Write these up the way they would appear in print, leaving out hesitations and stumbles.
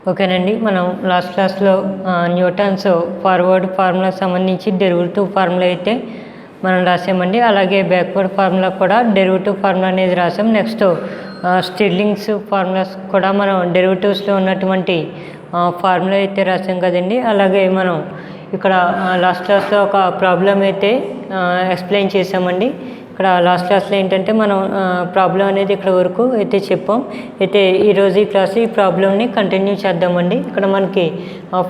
ఓకేనండి. మనం లాస్ట్ క్లాస్‌లో న్యూటన్స్ ఫార్వర్డ్ ఫార్ములాకి సంబంధించి డెరివేటివ్ ఫార్ములా అయితే మనం రాసామండి. అలాగే బ్యాక్వర్డ్ ఫార్ములా కూడా డెరివేటివ్ ఫార్ములా అనేది రాసాం. నెక్స్ట్ స్టిర్లింగ్స్ ఫార్ములాస్ కూడా మనం డెరివేటివ్స్లో ఉన్నటువంటి ఫార్ములా అయితే రాసాం కదండి. అలాగే మనం ఇక్కడ లాస్ట్ క్లాస్లో ఒక ప్రాబ్లం అయితే ఎక్స్ప్లెయిన్ చేసామండి. ఇక్కడ లాస్ట్ క్లాస్లో ఏంటంటే మనం ప్రాబ్లం అనేది ఇక్కడ వరకు అయితే చెప్పాం. అయితే ఈరోజు ఈ క్లాస్ ఈ ప్రాబ్లంని కంటిన్యూ చేద్దామండి. ఇక్కడ మనకి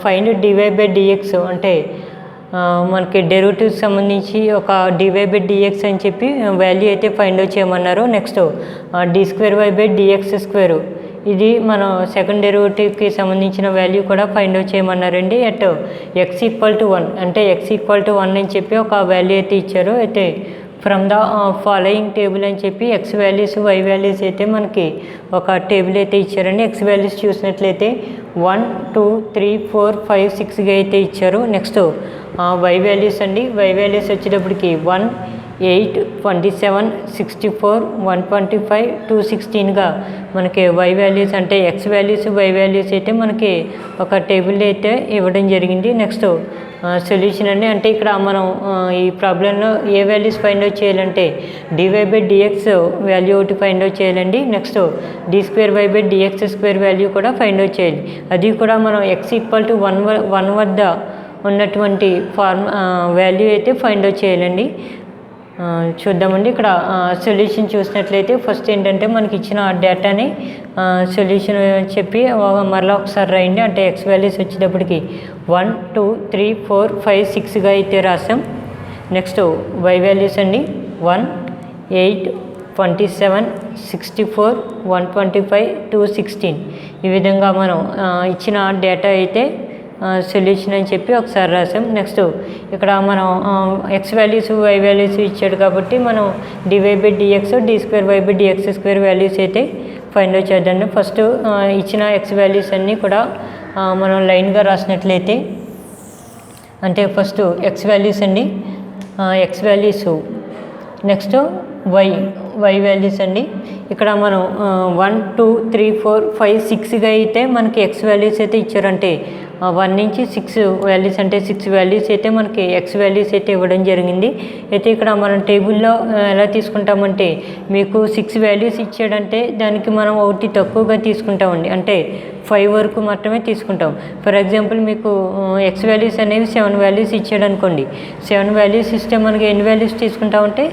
ఫైండ్ dy/dx అంటే మనకి డెరివేటివ్స్ సంబంధించి ఒక dy/dx అని చెప్పి వాల్యూ అయితే ఫైండ్ అవుట్ చేయమన్నారు. నెక్స్ట్ d²y/dx², ఇది మనం సెకండ్ డెరివేటివ్కి సంబంధించిన వాల్యూ కూడా ఫైండ్ అవుట్ చేయమన్నారండి. అట్ x=1 అంటే x=1 అని చెప్పి ఒక వాల్యూ అయితే ఇచ్చారు. అయితే ఫ్రమ్ ద ఫాలోయింగ్ టేబుల్ అని చెప్పి ఎక్స్ వాల్యూస్ వై వాల్యూస్ అయితే మనకి ఒక టేబుల్ అయితే ఇచ్చారండి. ఎక్స్ వాల్యూస్ చూసినట్లయితే 1 2 3 4 5 6గా అయితే ఇచ్చారు. నెక్స్ట్ వై వాల్యూస్ అండి. వై వాల్యూస్ వచ్చేటప్పటికి 1 8 27 64 125 216గా మనకి వై వాల్యూస్ అంటే ఎక్స్ వాల్యూస్ వై వాల్యూస్ అయితే మనకి ఒక టేబుల్ అయితే ఇవ్వడం జరిగింది. నెక్స్ట్ సొల్యూషన్ అండి. అంటే ఇక్కడ మనం ఈ ప్రాబ్లంలో ఏ వాల్యూస్ ఫైండ్ అవుట్ చేయాలంటే dy/dx వాల్యూ ఒకటి ఫైండ్ అవుట్ చేయాలండి. నెక్స్ట్ d²y/dx² వాల్యూ కూడా ఫైండ్ అవుట్ చేయాలి. అది కూడా మనం x=1 వద్ద ఉన్నటువంటి వాల్యూ అయితే ఫైండ్ అవుట్ చేయాలండి. చూద్దామండి. ఇక్కడ సొల్యూషన్ చూసినట్లయితే ఫస్ట్ ఏంటంటే మనకి ఇచ్చిన డేటాని సొల్యూషన్ చెప్పి మరలా ఒకసారి రాయండి. అంటే ఎక్స్ వాల్యూస్ వచ్చేటప్పటికి 1 2 3 4 5 6గా అయితే రాసాం. నెక్స్ట్ వై వాల్యూస్ అండి 1 8 27 64 125 216 ఈ విధంగా మనం ఇచ్చిన డేటా అయితే సొల్యూషన్ అని చెప్పి ఒకసారి రాసాం. నెక్స్ట్ ఇక్కడ మనం ఎక్స్ వాల్యూస్ వై వాల్యూస్ ఇచ్చాడు కాబట్టి మనం dy/dx d²y/dx² వాల్యూస్ అయితే ఫైండ్ అవుట్ చేద్దాం. ఫస్ట్ ఇచ్చిన ఎక్స్ వాల్యూస్ అన్నీ కూడా మనం లైన్గా రాసినట్లయితే అంటే ఫస్ట్ ఎక్స్ వాల్యూస్ అండి, x values, next y values అండి. ఇక్కడ మనం 1 2 3 4 5 6గా అయితే మనకి ఎక్స్ వాల్యూస్ అయితే ఇచ్చారంటే 1 నుంచి 6 వాల్యూస్ అంటే 6 వాల్యూస్ అయితే మనకి ఎక్స్ వాల్యూస్ అయితే ఇవ్వడం జరిగింది. అయితే ఇక్కడ మనం టేబుల్లో ఎలా తీసుకుంటామంటే మీకు 6 వాల్యూస్ ఇచ్చాడంటే దానికి మనం ఒకటి తక్కువగా తీసుకుంటామండి. అంటే 5 వరకు మాత్రమే తీసుకుంటాం. ఫర్ ఎగ్జాంపుల్ మీకు ఎక్స్ వాల్యూస్ అనేవి 7 వాల్యూస్ ఇచ్చాడు అనుకోండి. 7 వాల్యూస్ ఇస్తే మనకి ఎన్ని వాల్యూస్ తీసుకుంటామంటే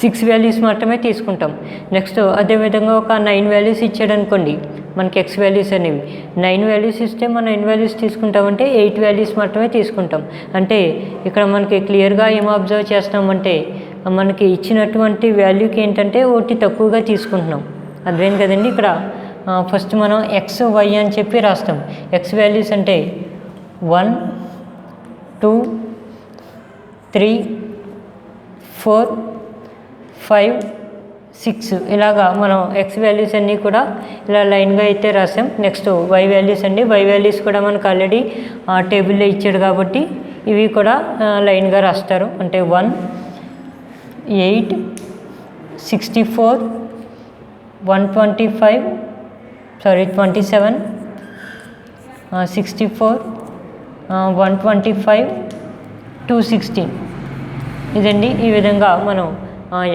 6 వాల్యూస్ మాత్రమే తీసుకుంటాం. నెక్స్ట్ అదేవిధంగా ఒక 9 వాల్యూస్ ఇచ్చాడు అనుకోండి మనకి ఎక్స్ వాల్యూస్ అనేవి. 9 వాల్యూస్ ఇస్తే మనం ఎన్ని వాల్యూస్ తీసుకుంటామంటే 8 వాల్యూస్ మాత్రమే తీసుకుంటాం. అంటే ఇక్కడ మనకి క్లియర్గా ఏం అబ్జర్వ్ చేస్తామంటే మనకి ఇచ్చినటువంటి వాల్యూకి ఏంటంటే ఒకటి తక్కువగా తీసుకుంటున్నాం. అర్థమైంది కదండి. ఇక్కడ ఫస్ట్ మనం ఎక్స్ వై అని చెప్పి రాస్తాం. ఎక్స్ వాల్యూస్ అంటే 1 2 3 4 5 6 ఇలాగా మనం ఎక్స్ వాల్యూస్ అన్నీ కూడా ఇలా లైన్గా అయితే రాసాం. నెక్స్ట్ వై వాల్యూస్ అండి. వై వాల్యూస్ కూడా మనకు ఆల్రెడీ టేబుల్లో ఇచ్చాడు కాబట్టి ఇవి కూడా లైన్గా రాస్తారు. అంటే 1 8 64 125 27 64 125 216 ఇదండి. ఈ విధంగా మనం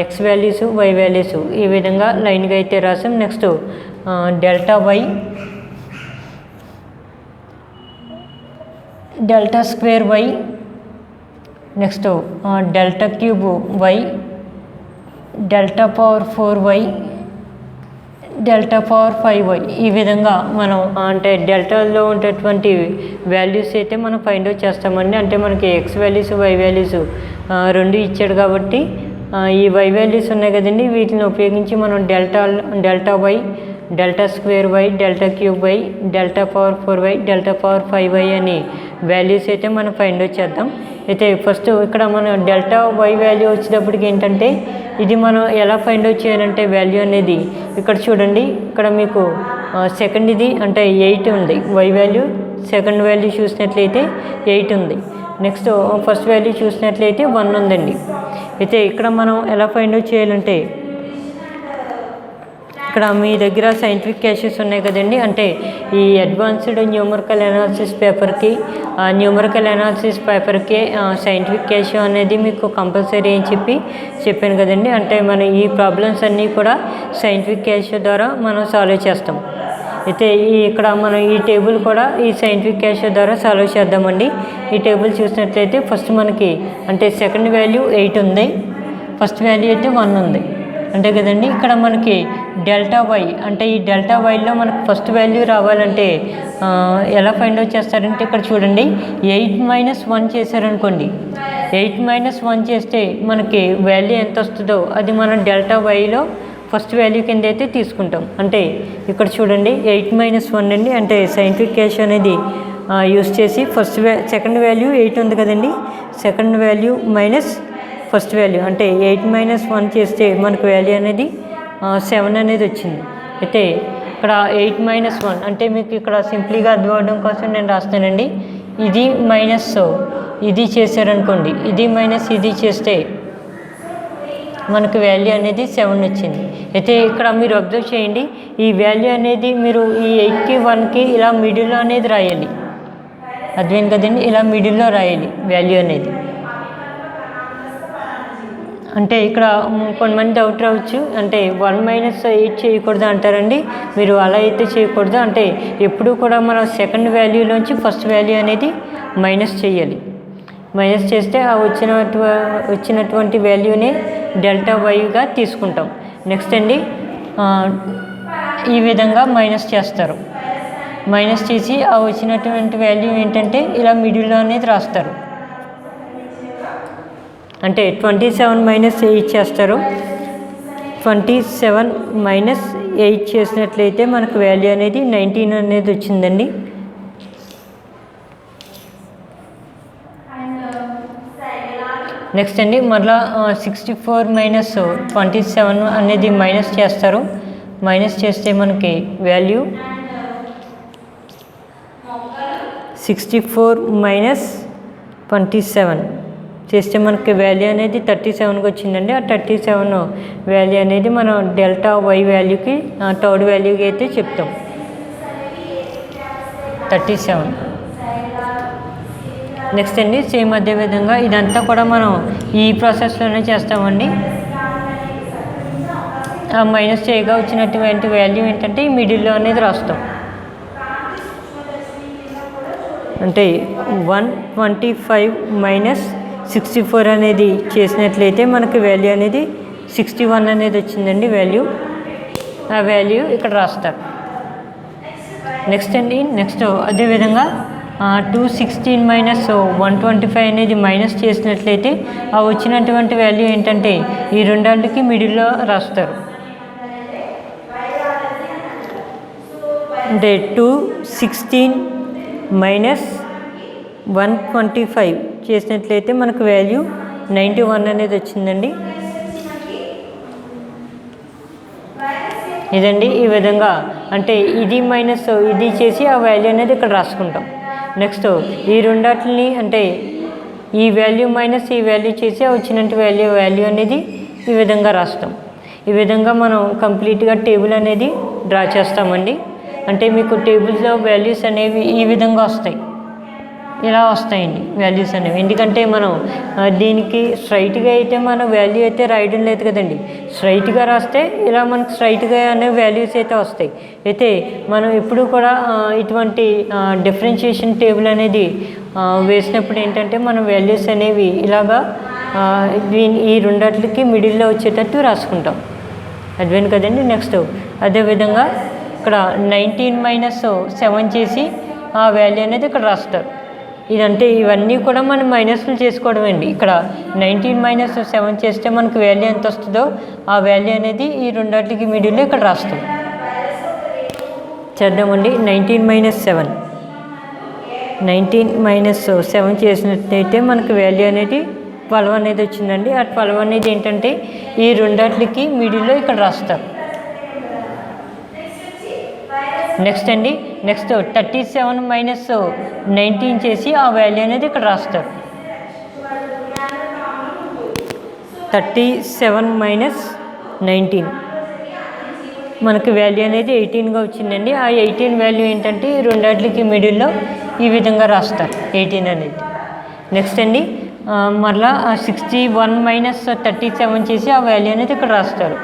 ఎక్స్ వాల్యూస్ వై వాల్యూస్ ఈ విధంగా లైన్గా అయితే రాసాం. Next delta y delta square y, next delta cube y, delta power 4y, delta power 5y ఈ విధంగా మనం అంటే డెల్టాలో ఉండేటువంటి వాల్యూస్ అయితే మనం ఫైండ్ అవుట్ చేస్తామండి. అంటే మనకి ఎక్స్ వాల్యూస్ వై వాల్యూస్ రెండు ఇచ్చాడు కాబట్టి ఈ వై వాల్యూస్ ఉన్నాయి కదండి, వీటిని ఉపయోగించి మనం delta y, delta square y, delta cube y, delta power 4y, delta power 5y అని వాల్యూస్ అయితే మనం ఫైండ్ అవుట్ చేద్దాం. అయితే ఫస్ట్ ఇక్కడ మనం డెల్టా వై వాల్యూ వచ్చేటప్పటికి ఏంటంటే ఇది మనం ఎలా ఫైండ్ అవుట్ చేయాలంటే వాల్యూ అనేది ఇక్కడ చూడండి. ఇక్కడ మీకు సెకండ్ ఇది అంటే 8 ఉంది వై వాల్యూ. సెకండ్ వాల్యూ చూసినట్లయితే 8 ఉంది. నెక్స్ట్ ఫస్ట్ వాల్యూ చూసినట్లయితే 1 ఉందండి. అయితే ఇక్కడ మనం ఎలా ఫైండ్ అవుట్ చేయాలంటే ఇక్కడ మీ దగ్గర సైంటిఫిక్ క్యాషెస్ ఉన్నాయి కదండి, అంటే ఈ అడ్వాన్స్డ్ న్యూమరికల్ అనాలిసిస్ పేపర్కి న్యూమరికల్ అనాలిసిస్ పేపర్కి సైంటిఫిక్ క్యాష్ అనేది మీకు కంపల్సరీ అని చెప్పాను కదండి. అంటే మన ఈ ప్రాబ్లమ్స్ అన్నీ కూడా సైంటిఫిక్ క్యాష్ ద్వారా మనం సాల్వ్ చేస్తాం. అయితే ఇక్కడ మనం ఈ టేబుల్ కూడా ఈ సైంటిఫిక్ క్యాష్ ద్వారా సాల్వ్ చేద్దామండి. ఈ టేబుల్ చూసినట్లయితే ఫస్ట్ మనకి అంటే సెకండ్ వాల్యూ 8 ఉంది, ఫస్ట్ వాల్యూ అయితే 1 ఉంది అంటే కదండి. ఇక్కడ మనకి డెల్టా వై అంటే ఈ డెల్టా వైలో మనకు ఫస్ట్ వాల్యూ రావాలంటే ఎలా ఫైండ్ అవుట్ చేస్తారంటే ఇక్కడ చూడండి 8 - 1 చేశారనుకోండి, 8 - 1 చేస్తే మనకి వాల్యూ ఎంత వస్తుందో అది మనం డెల్టా వైలో ఫస్ట్ వాల్యూ కింద అయితే తీసుకుంటాం. అంటే ఇక్కడ చూడండి 8 - 1 అండి, అంటే సైంటిఫిక్ క్యాష్ అనేది యూస్ చేసి సెకండ్ వాల్యూ 8 ఉంది కదండి, second value minus first value అంటే 8 - 1 చేస్తే మనకు వాల్యూ అనేది 7 అనేది వచ్చింది. అయితే ఇక్కడ 8 - 1 అంటే మీకు ఇక్కడ సింప్లీగా అర్థం అవడం కోసం నేను రాస్తానండి. ఇది మైనస్ ఇది చేశారనుకోండి, ఇది మైనస్ ఇది చేస్తే మనకు వాల్యూ అనేది 7 వచ్చింది. అయితే ఇక్కడ మీరు అబ్జర్వ్ చేయండి, ఈ వాల్యూ అనేది మీరు ఈ 8కి 1కి ఇలా మిడిల్లో అనేది రాయాలి, అర్థమైంది కదండి, ఇలా మిడిల్లో రాయాలి వాల్యూ అనేది. అంటే ఇక్కడ కొంతమంది డౌట్ రావచ్చు, అంటే 1 - 8 చేయకూడదు అంటారండి. మీరు అలా అయితే చేయకూడదు, అంటే ఎప్పుడు కూడా మనం సెకండ్ వాల్యూలోంచి ఫస్ట్ వాల్యూ అనేది మైనస్ చేయాలి. మైనస్ చేస్తే ఆ వచ్చినటువంటి వాల్యూని డెల్టా వైగా తీసుకుంటాం. నెక్స్ట్ అండి ఈ విధంగా మైనస్ చేస్తారు, మైనస్ చేసి ఆ వచ్చినటువంటి వాల్యూ ఏంటంటే ఇలా మిడిల్లో అనేది రాస్తారు. అంటే 27 - 8 చేస్తారు, 27 - 8 చేసినట్లయితే మనకు వాల్యూ అనేది 19 అనేది వచ్చిందండి. నెక్స్ట్ అండి మరలా 64 - 27 అనేది మైనస్ చేస్తారు, మైనస్ చేస్తే మనకి వాల్యూ 64 - 27 చేస్తే మనకి వాల్యూ అనేది 37కి వచ్చిందండి. ఆ 37 వాల్యూ అనేది మనం డెల్టా వై వాల్యూకి థర్డ్ వాల్యూకి అయితే చెప్తాం 37. నెక్స్ట్ అండి సేమ్ అదే విధంగా ఇదంతా కూడా మనం ఈ ప్రాసెస్లోనే చేస్తామండి. మైనస్ చేయగా వచ్చినటువంటి వాల్యూ ఏంటంటే ఈ మిడిల్లో అనేది రాస్తాం. అంటే 125 - 64 అనేది చేసినట్లయితే మనకి వాల్యూ అనేది 61 అనేది వచ్చిందండి వాల్యూ. ఆ వాల్యూ ఇక్కడ రాస్తారు. నెక్స్ట్ అండి నెక్స్ట్ అదేవిధంగా 216 - 125 అనేది మైనస్ చేసినట్లయితే ఆ వచ్చినటువంటి వాల్యూ ఏంటంటే ఈ రెండాళ్ళకి మిడిల్లో రాస్తారు. అంటే 216 - 125 చేసినట్లయితే మనకు వాల్యూ 91 అనేది వచ్చిందండి. ఇదండి ఈ విధంగా అంటే ఇది మైనస్ ఇది చేసి ఆ వాల్యూ అనేది ఇక్కడ రాసుకుంటాం. నెక్స్ట్ ఈ రెండాటిని అంటే ఈ వాల్యూ మైనస్ ఈ వాల్యూ చేసి వచ్చినట్టు వాల్యూ అనేది ఈ విధంగా రాస్తాం. ఈ విధంగా మనం కంప్లీట్గా టేబుల్ అనేది డ్రా చేస్తామండి. అంటే మీకు టేబుల్స్లో వాల్యూస్ అనేవి ఈ విధంగా వస్తాయి, ఇలా వస్తాయండి వాల్యూస్ అనేవి. ఎందుకంటే మనం దీనికి స్ట్రైట్గా అయితే మన వాల్యూ అయితే రాయడం లేదు కదండి, స్ట్రైట్గా రాస్తే ఇలా మనకు స్ట్రైట్గా అనే వాల్యూస్ అయితే వస్తాయి. అయితే మనం ఎప్పుడు కూడా ఇటువంటి డిఫరెన్షియేషన్ టేబుల్ అనేది వేసినప్పుడు ఏంటంటే మన వాల్యూస్ అనేవి ఇలాగా ఈ రెండాట్లకి మిడిల్లో వచ్చేటట్టు రాసుకుంటాం, అర్థమైంది కదండి. నెక్స్ట్ అదేవిధంగా ఇక్కడ 19 - 7 చేసి ఆ వాల్యూ అనేది ఇక్కడ రాస్తారు. ఇదంటే ఇవన్నీ కూడా మనం మైనస్లు చేసుకోవడం అండి. ఇక్కడ 19 - 7 చేస్తే మనకు వాల్యూ ఎంత వస్తుందో ఆ వాల్యూ అనేది ఈ రెండాటికి మిడిల్లో ఇక్కడ రాస్తాం. చేద్దామండి. 19 - 7 చేసినట్టయితే మనకు వాల్యూ అనేది 12 అనేది వచ్చిందండి. ఆ 12 అనేది ఏంటంటే ఈ రెండాటికి మిడిల్లో ఇక్కడ రాస్తారు. నెక్స్ట్ అండి నెక్స్ట్ 37 - 19 చేసి ఆ వాల్యూ అనేది ఇక్కడ రాస్తారు. 37 - 19 మనకి వాల్యూ అనేది 18గా వచ్చిందండి. ఆ 18 వాల్యూ ఏంటంటే ఈ రెండాటికి మిడిల్లో ఈ విధంగా రాస్తారు 18 అనేది. నెక్స్ట్ అండి మరలా 61 మైనస్ 37 చేసి ఆ వాల్యూ అనేది ఇక్కడ రాస్తారు.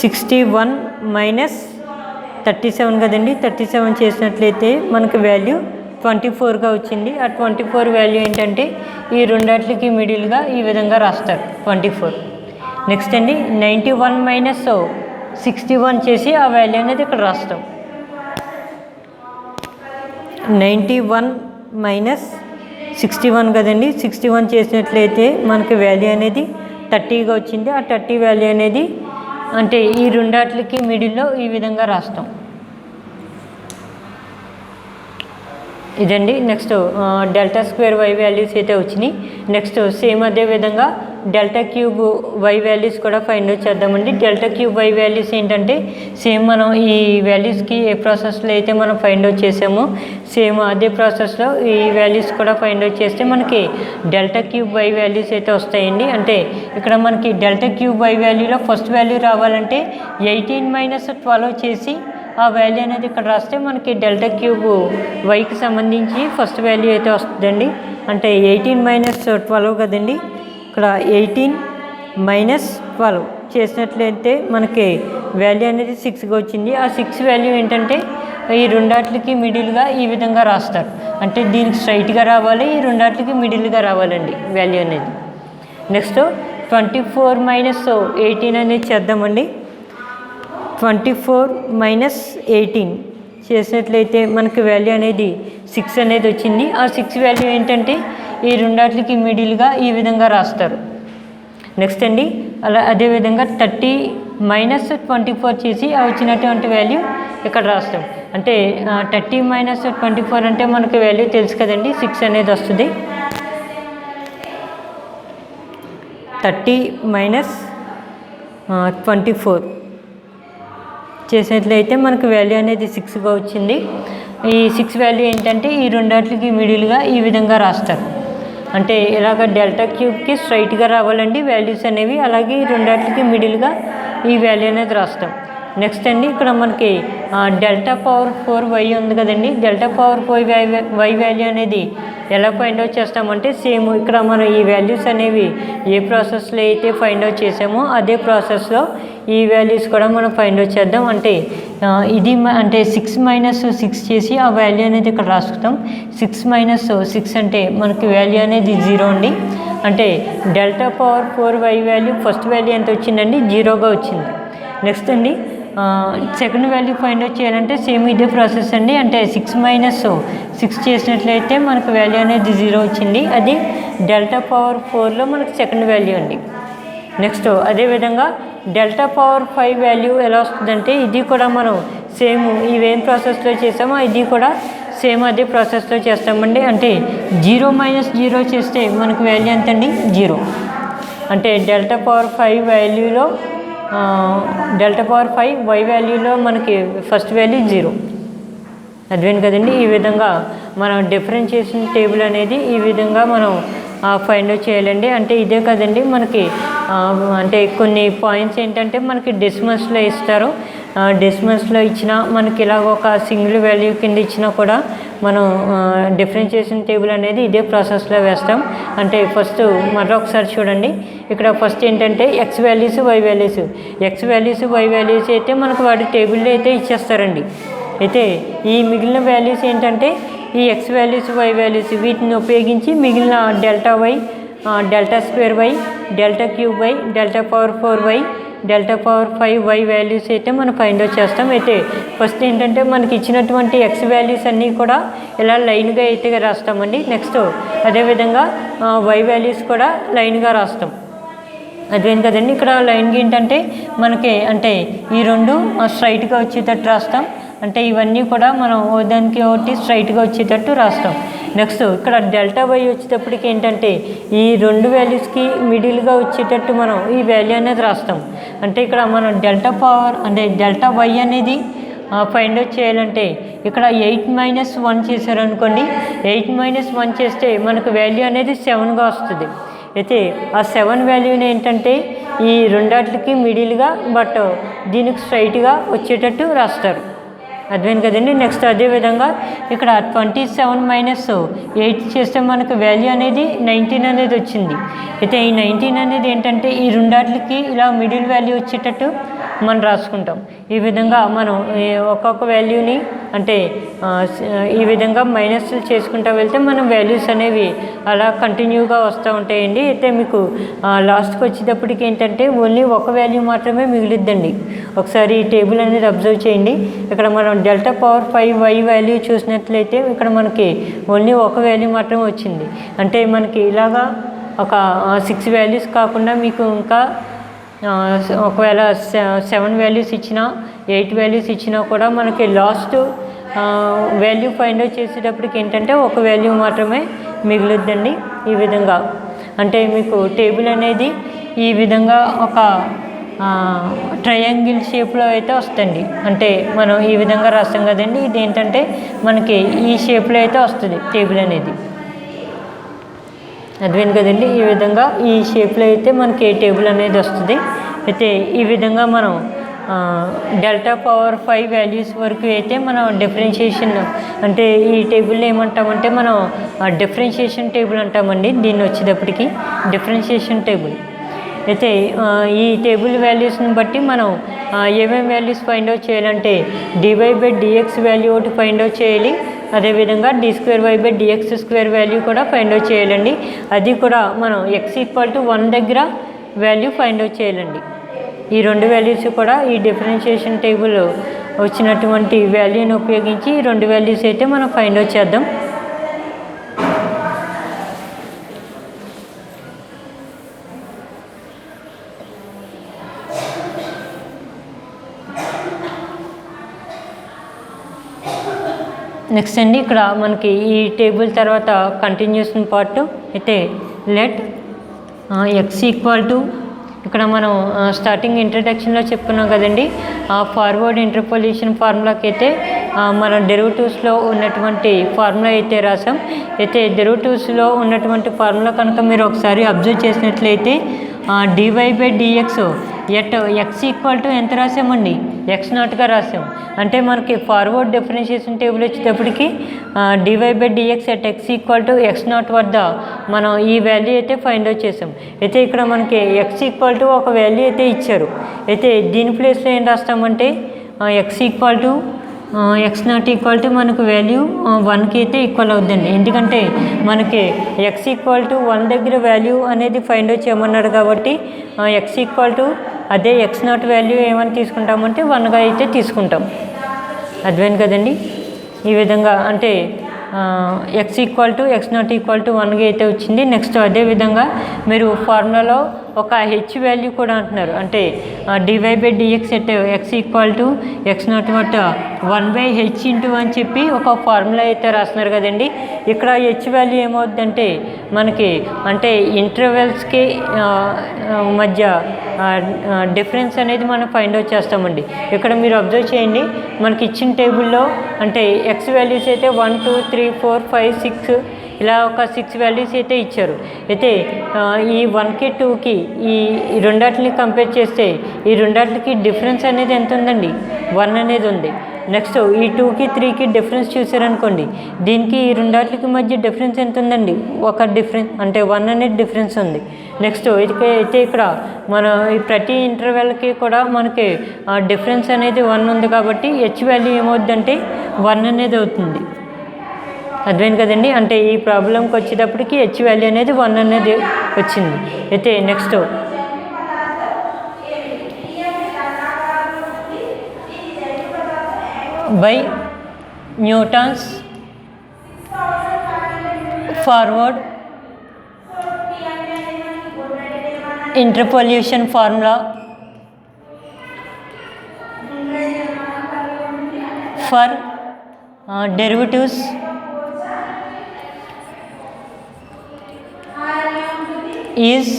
61 మైనస్ 37 కదండి, 37 చేసినట్లయితే మనకి వాల్యూ 24గా వచ్చింది. ఆ 24 వాల్యూ ఏంటంటే ఈ రెండాటికి మిడిల్గా ఈ విధంగా రాస్తారు 24. నెక్స్ట్ అండి 91 మైనస్ 61 చేసి ఆ వాల్యూ అనేది ఇక్కడ రాస్తాం. 91 మైనస్ 61 కదండి, 61 చేసినట్లయితే మనకి వాల్యూ అనేది 30గా వచ్చింది. ఆ 30 వాల్యూ అనేది అంటే ఈ రెండాటికి మిడిల్లో ఈ విధంగా రాస్తాం. ఇదండి. Next delta square y values అయితే వచ్చినాయి. నెక్స్ట్ సేమ్ అదే విధంగా డెల్టా క్యూబ్ వై వాల్యూస్ కూడా ఫైండ్ అవుట్ చేద్దామండి. డెల్టా క్యూబ్ వై వాల్యూస్ ఏంటంటే సేమ్ మనం ఈ వాల్యూస్కి ఏ ప్రాసెస్లో అయితే మనం ఫైండ్ అవుట్ చేసామో సేమ్ అదే ప్రాసెస్లో ఈ వాల్యూస్ కూడా ఫైండ్ అవుట్ చేస్తే మనకి డెల్టా క్యూబ్ వై వాల్యూస్ అయితే వస్తాయండి. అంటే ఇక్కడ మనకి డెల్టా క్యూబ్ వై వాల్యూలో ఫస్ట్ వాల్యూ రావాలంటే 18 మైనస్ 12 చేసి ఆ వాల్యూ అనేది ఇక్కడ రాస్తే మనకి డెల్టా క్యూబ్ వైకి సంబంధించి ఫస్ట్ వాల్యూ అయితే వస్తుందండి. అంటే 18 మైనస్ 12 కదండి, ఇక్కడ 18 మైనస్ 12 చేసినట్లయితే మనకి వాల్యూ అనేది 6గా వచ్చింది. ఆ 6 వాల్యూ ఏంటంటే ఈ రెండాటికి మిడిల్గా ఈ విధంగా రాస్తారు. అంటే దీనికి స్ట్రైట్గా రావాలి, ఈ రెండాటికి మిడిల్గా రావాలండి వాల్యూ అనేది. నెక్స్ట్ 24 మైనస్ 18 అనేది చేద్దామండి. 24 మైనస్ 18 చేసినట్లయితే మనకి వాల్యూ అనేది 6 అనేది వచ్చింది. ఆ 6 వాల్యూ ఏంటంటే ఈ రెండాటికి మిడిల్గా ఈ విధంగా రాస్తారు. నెక్స్ట్ అండి అదేవిధంగా 30 మైనస్ 24 చేసి ఆ వచ్చినటువంటి వాల్యూ ఇక్కడ రాస్తాం. అంటే 30 మైనస్ 24 అంటే మనకి వాల్యూ తెలుసు కదండి, 6 అనేది వస్తుంది. 30 మైనస్ 24 చేసినట్లయితే మనకు వాల్యూ అనేది 6గా వచ్చింది. ఈ 6 వాల్యూ ఏంటంటే ఈ రెండాటికి మిడిల్గా ఈ విధంగా రాస్తారు. అంటే ఇలాగ డెల్టా క్యూబ్కి స్ట్రైట్గా రావాలండి వాల్యూస్ అనేవి, అలాగే ఈ రెండాటికి మిడిల్గా ఈ వాల్యూ అనేది రాస్తాం. నెక్స్ట్ అండి ఇక్కడ మనకి డెల్టా పవర్ 4 వై ఉంది కదండి, డెల్టా పవర్ 4 వై వాల్యూ అనేది ఎలా ఫైండ్ అవుట్ చేస్తామంటే సేమ్ ఇక్కడ మనం ఈ వాల్యూస్ అనేవి ఏ ప్రాసెస్లో అయితే ఫైండ్ అవుట్ చేసామో అదే ప్రాసెస్లో ఈ వాల్యూస్ కూడా మనం ఫైండ్ అవుట్ చేద్దాం. అంటే ఇది అంటే 6 మైనస్ 6 చేసి ఆ వాల్యూ అనేది ఇక్కడ రాసుకుంటాం. 6 మైనస్ 6 అంటే మనకి వాల్యూ అనేది 0 అండి. అంటే delta power 4 y value first value ఎంత వచ్చిందండి, 0గా వచ్చింది. నెక్స్ట్ అండి సెకండ్ వాల్యూ ఫైండ్ అవుట్ చేయాలంటే సేమ్ ఇదే ప్రాసెస్ అండి. అంటే 6 మైనస్ 6 చేసినట్లయితే మనకు వాల్యూ అనేది 0 వచ్చింది. అది డెల్టా పవర్ 4లో మనకు సెకండ్ వాల్యూ అండి. నెక్స్ట్ అదేవిధంగా డెల్టా పవర్ 5 వాల్యూ ఎలా వస్తుందంటే ఇది కూడా మనం సేమ్ ఇవేం ప్రాసెస్లో చేసామో ఇది కూడా సేమ్ అదే ప్రాసెస్లో చేస్తామండి. అంటే 0 మైనస్ 0 చేస్తే మనకు వాల్యూ ఎంతండి, 0. అంటే డెల్టా పవర్ 5 వాల్యూలో డెల్టా పవర్ 5 వై వాల్యూలో మనకి ఫస్ట్ వాల్యూ 0. అర్థమైంది కదండి. ఈ విధంగా మనం డిఫరెన్షియేషన్ టేబుల్ అనేది ఈ విధంగా మనం ఫైండ్ అవుట్ చేయాలండి. అంటే ఇదే కదండి మనకి అంటే కొన్ని పాయింట్స్ ఏంటంటే మనకి డెసిమల్స్లో ఇస్తారు. డెసిమల్స్లో ఇచ్చినా మనకి ఇలాగ ఒక సింగిల్ వాల్యూ కింద ఇచ్చినా కూడా మనం డిఫరెన్షియేషన్ టేబుల్ అనేది ఇదే ప్రాసెస్లో వేస్తాం. అంటే ఫస్ట్ మరొకసారి చూడండి, ఇక్కడ ఫస్ట్ ఏంటంటే x values y values, x values y values అయితే మనకు వాటి టేబుల్లో అయితే ఇచ్చేస్తారండి. అయితే ఈ మిగిలిన వాల్యూస్ ఏంటంటే ఈ ఎక్స్ వాల్యూస్ వై వాల్యూస్ వీటిని ఉపయోగించి మిగిలిన delta y, delta square y, delta cube y, delta power 4 y, delta power 5 y values అయితే మనం ఫైండ్ అవుట్ చేస్తాం. అయితే ఫస్ట్ ఏంటంటే మనకి ఇచ్చినటువంటి ఎక్స్ వాల్యూస్ అన్నీ కూడా ఇలా లైన్గా అయితే రాస్తామండి. నెక్స్ట్ అదేవిధంగా వై వాల్యూస్ కూడా లైన్గా రాస్తాం. అదేం కదండి, ఇక్కడ లైన్గా ఏంటంటే మనకి అంటే ఈ రెండు స్ట్రైట్గా వచ్చేటట్టు రాస్తాం. అంటే ఇవన్నీ కూడా మనం దానికి ఒకటి స్ట్రైట్గా వచ్చేటట్టు రాస్తాం. నెక్స్ట్ ఇక్కడ డెల్టా వై వచ్చేటప్పటికి ఏంటంటే ఈ రెండు వాల్యూస్కి మిడిల్గా వచ్చేటట్టు మనం ఈ వాల్యూ అనేది రాస్తాం. అంటే ఇక్కడ మనం డెల్టా పవర్ అంటే డెల్టా వై అనేది ఫైండ్ అవుట్ చేయాలంటే ఇక్కడ 8 మైనస్ 1 చేశారనుకోండి, 8 మైనస్ 1 చేస్తే మనకు వాల్యూ అనేది 7గా వస్తుంది. అయితే ఆ 7 వాల్యూని ఏంటంటే ఈ రెండాట్లకి మిడిల్గా బట్ దీనికి స్ట్రైట్గా వచ్చేటట్టు రాస్తారు. అర్థమైంది కదండి. నెక్స్ట్ అదేవిధంగా ఇక్కడ 27 - 8 చేస్తే మనకు వాల్యూ అనేది 19 అనేది వచ్చింది. అయితే ఈ 19 అనేది ఏంటంటే ఈ రెండాట్లకి ఇలా మిడిల్ వాల్యూ వచ్చేటట్టు మనం రాసుకుంటాం. ఈ విధంగా మనం ఒక్కొక్క వాల్యూని అంటే ఈ విధంగా మైనస్ చేసుకుంటూ వెళ్తే మనం వాల్యూస్ అనేవి అలా కంటిన్యూగా వస్తూ ఉంటాయండి. అయితే మీకు లాస్ట్కి వచ్చేటప్పటికి ఏంటంటే ఓన్లీ ఒక వాల్యూ మాత్రమే మిగిలిద్దండి. ఒకసారి ఈ టేబుల్ అనేది అబ్జర్వ్ చేయండి. ఇక్కడ మనం Δ⁵y వాల్యూ చూసినట్లయితే ఇక్కడ మనకి ఓన్లీ ఒక వాల్యూ మాత్రమే వచ్చింది. అంటే మనకి ఇలాగా ఒక 6 వాల్యూస్ కాకుండా మీకు ఇంకా ఒకవేళ 7 వాల్యూస్ ఇచ్చినా 8 వాల్యూస్ ఇచ్చినా కూడా మనకి లాస్ట్ వాల్యూ ఫైండ్ అవుట్ చేసేటప్పటికి ఏంటంటే ఒక వాల్యూ మాత్రమే మిగులుద్దండి. ఈ విధంగా అంటే మీకు టేబుల్ అనేది ఈ విధంగా ఒక ట్రయాంగిల్ షేప్లో అయితే వస్తుంది. అంటే మనం ఈ విధంగా రాస్తాం కదండి, ఇది ఏంటంటే మనకి ఈ షేప్లో అయితే వస్తుంది టేబుల్ అనేది. అర్థమైంది కదండి. ఈ విధంగా ఈ షేప్లో అయితే మనకి టేబుల్ అనేది వస్తుంది. అయితే ఈ విధంగా మనం Δ⁵ వాల్యూస్ వరకు అయితే మనం డిఫరెన్షియేషన్ అంటే ఈ టేబుల్లో ఏమంటామంటే మనం డిఫరెన్షియేషన్ టేబుల్ అంటామండి. దీన్ని వచ్చేటప్పటికి డిఫరెన్షియేషన్ టేబుల్. అయితే ఈ టేబుల్ వాల్యూస్ని బట్టి మనం ఏమేమి వాల్యూస్ ఫైండ్ అవుట్ చేయాలంటే dy/dx వాల్యూ ఒకటి ఫైండ్ అవుట్ చేయాలి. అదేవిధంగా d²y/dx² వాల్యూ కూడా ఫైండ్ అవుట్ చేయాలండి. అది కూడా మనం x=1 దగ్గర వాల్యూ ఫైండ్ అవుట్ చేయాలండి. ఈ రెండు వాల్యూస్ కూడా ఈ డిఫరెన్షియేషన్ టేబుల్ వచ్చినటువంటి వాల్యూని ఉపయోగించి ఈ రెండు వాల్యూస్ అయితే మనం ఫైండ్ అవుట్ చేద్దాం. నెక్స్ట్ అండి ఇక్కడ మనకి ఈ టేబుల్ తర్వాత కంటిన్యూషన్ పార్ట్ అయితే లెట్ x= ఇక్కడ మనం స్టార్టింగ్ ఇంట్రడక్షన్లో చెప్పుకున్నాం కదండి, ఆ ఫార్వర్డ్ ఇంటర్పోలేషన్ ఫార్ములాకి అయితే మన డెరివేటివ్స్లో ఉన్నటువంటి ఫార్ములా అయితే రాసాం. అయితే డెరివేటివ్స్లో ఉన్నటువంటి ఫార్ములా కనుక మీరు ఒకసారి అబ్జర్వ్ చేసినట్లయితే dy/dx x= ఎంత రాసామండి, x0గా రాసాం. అంటే మనకి ఫార్వర్డ్ డిఫరెన్షియేషన్ టేబుల్ వచ్చేటప్పటికి dy/dx x0 వద్ద మనం ఈ వాల్యూ అయితే ఫైండ్ అవుట్ చేసాం. అయితే ఇక్కడ మనకి x= ఒక వాల్యూ అయితే ఇచ్చారు. అయితే దీని ప్లేస్లో ఏం రాస్తామంటే x0 మనకు వాల్యూ 1కి అయితే ఈక్వల్ అవుతుందండి. ఎందుకంటే మనకి x=1 దగ్గర వాల్యూ అనేది ఫైండ్ అవుట్ చేయమన్నాడు కాబట్టి x= అదే x0 వాల్యూ ఏమని తీసుకుంటామంటే 1గా అయితే తీసుకుంటాం. అర్థమైంది కదండి. ఈ విధంగా అంటే x=1 అయితే వచ్చింది. నెక్స్ట్ అదేవిధంగా మీరు ఫార్ములాలో ఒక h వాల్యూ కూడా అంటున్నారు. అంటే dy/dx x=x0 1/h అని చెప్పి ఒక ఫార్ములా అయితే రాస్తున్నారు కదండి. ఇక్కడ h వాల్యూ ఏమవుతుందంటే మనకి అంటే ఇంటర్వెల్స్కి మధ్య డిఫరెన్స్ అనేది మనం ఫైండ్ అవుట్ చేస్తామండి. ఇక్కడ మీరు అబ్జర్వ్ చేయండి, మనకి ఇచ్చిన టేబుల్లో అంటే x వాల్యూస్ అయితే 1 2 3 4 5 6 ఇలా ఒక 6 వాల్యూస్ అయితే ఇచ్చారు. అయితే ఈ 1కి 2కి ఈ రెండాటిని కంపేర్ చేస్తే ఈ రెండాటికి డిఫరెన్స్ అనేది ఎంత ఉందండి, 1 అనేది ఉంది. నెక్స్ట్ ఈ 2కి 3కి డిఫరెన్స్ చూసారనుకోండి, దీనికి ఈ రెండాటికి మధ్య డిఫరెన్స్ ఎంత ఉందండి, ఒక డిఫరెన్స్ అంటే 1 అనేది డిఫరెన్స్ ఉంది. నెక్స్ట్ అయితే ఇక్కడ మన ఈ ప్రతి ఇంటర్వెల్కి కూడా మనకి డిఫరెన్స్ అనేది 1 ఉంది కాబట్టి h వాల్యూ ఏమవుతుందంటే 1 అనేది అవుతుంది. అర్థమైంది కదండి. అంటే ఈ ప్రాబ్లంకి వచ్చేటప్పటికి h వాల్యూ అనేది 1 అనేది వచ్చింది. అయితే next by Newton's forward interpolation formula for derivatives is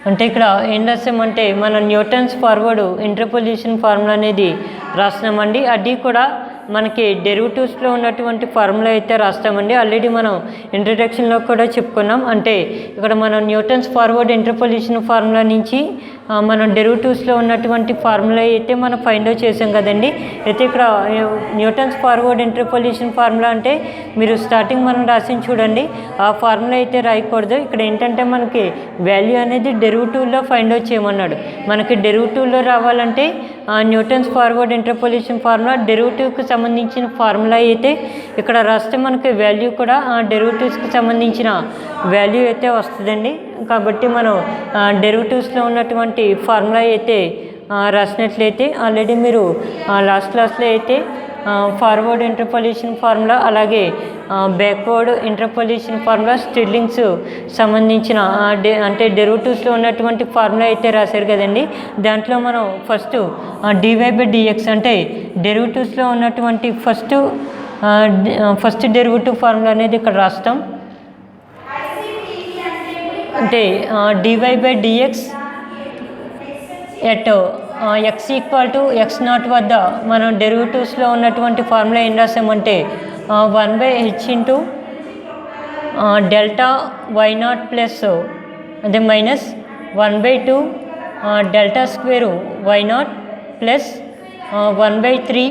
అంటే ఇక్కడ ఏం రాసామంటే మన న్యూటన్స్ ఫార్వర్డ్ ఇంటర్పోలేషన్ ఫార్ములా అనేది రాస్తున్నామండి. అది కూడా మనకి డెరివేటివ్స్లో ఉన్నటువంటి ఫార్ములా అయితే రాస్తామండి. ఆల్రెడీ మనం ఇంట్రడక్షన్లో కూడా చెప్పుకున్నాం. అంటే ఇక్కడ మనం న్యూటన్స్ ఫార్వర్డ్ ఇంటర్పోలేషన్ ఫార్ములా నుంచి మనం డెరివేటివ్స్లో ఉన్నటువంటి ఫార్ములా అయితే మనం ఫైండ్ అవుట్ చేసాం కదండి. అయితే ఇక్కడ న్యూటన్స్ ఫార్వర్డ్ ఇంటర్పోలేషన్ ఫార్ములా అంటే మీరు స్టార్టింగ్ మనం రాసింది చూడండి, ఆ ఫార్ములా అయితే రాయకూడదు. ఇక్కడ ఏంటంటే మనకి వాల్యూ అనేది డెరివేటివ్లో ఫైండ్ అవుట్ చేయమన్నాడు. మనకి డెరివేటివ్లో రావాలంటే న్యూటన్స్ ఫార్వర్డ్ ఇంటర్పోలేషన్ ఫార్ములా డెరివేటివ్కి సంబంధించిన ఫార్ములా అయితే ఇక్కడ రాస్తే మనకి వాల్యూ కూడా డెరివేటివ్స్కి సంబంధించిన వాల్యూ అయితే వస్తుందండి. కాబట్టి మనం డెరివేటివ్స్లో ఉన్నటువంటి ఫార్ములా అయితే రాసినట్లయితే ఆల్రెడీ మీరు లాస్ట్ క్లాస్లో అయితే ఫార్వర్డ్ ఇంటర్పోలేషన్ ఫార్ములా అలాగే బ్యాక్వర్డ్ ఇంటర్పోలేషన్ ఫార్ములా స్టిర్లింగ్స్ సంబంధించిన అంటే డెరివేటివ్స్లో ఉన్నటువంటి ఫార్ములా అయితే రాశారు కదండి. దాంట్లో మనం ఫస్ట్ dy/dx అంటే డెరివేటివ్స్లో ఉన్నటువంటి ఫస్ట్ డెరివేటివ్ ఫార్ములా అనేది ఇక్కడ రాస్తాం. అంటే dy/dx ఎట్ x = x0 వద్ద మనం డెరివేటివ్స్లో ఉన్నటువంటి ఫార్ములా ఏం రాసామంటే 1/h into delta y0 plus అదే minus 1/2 delta square y0 plus 1/3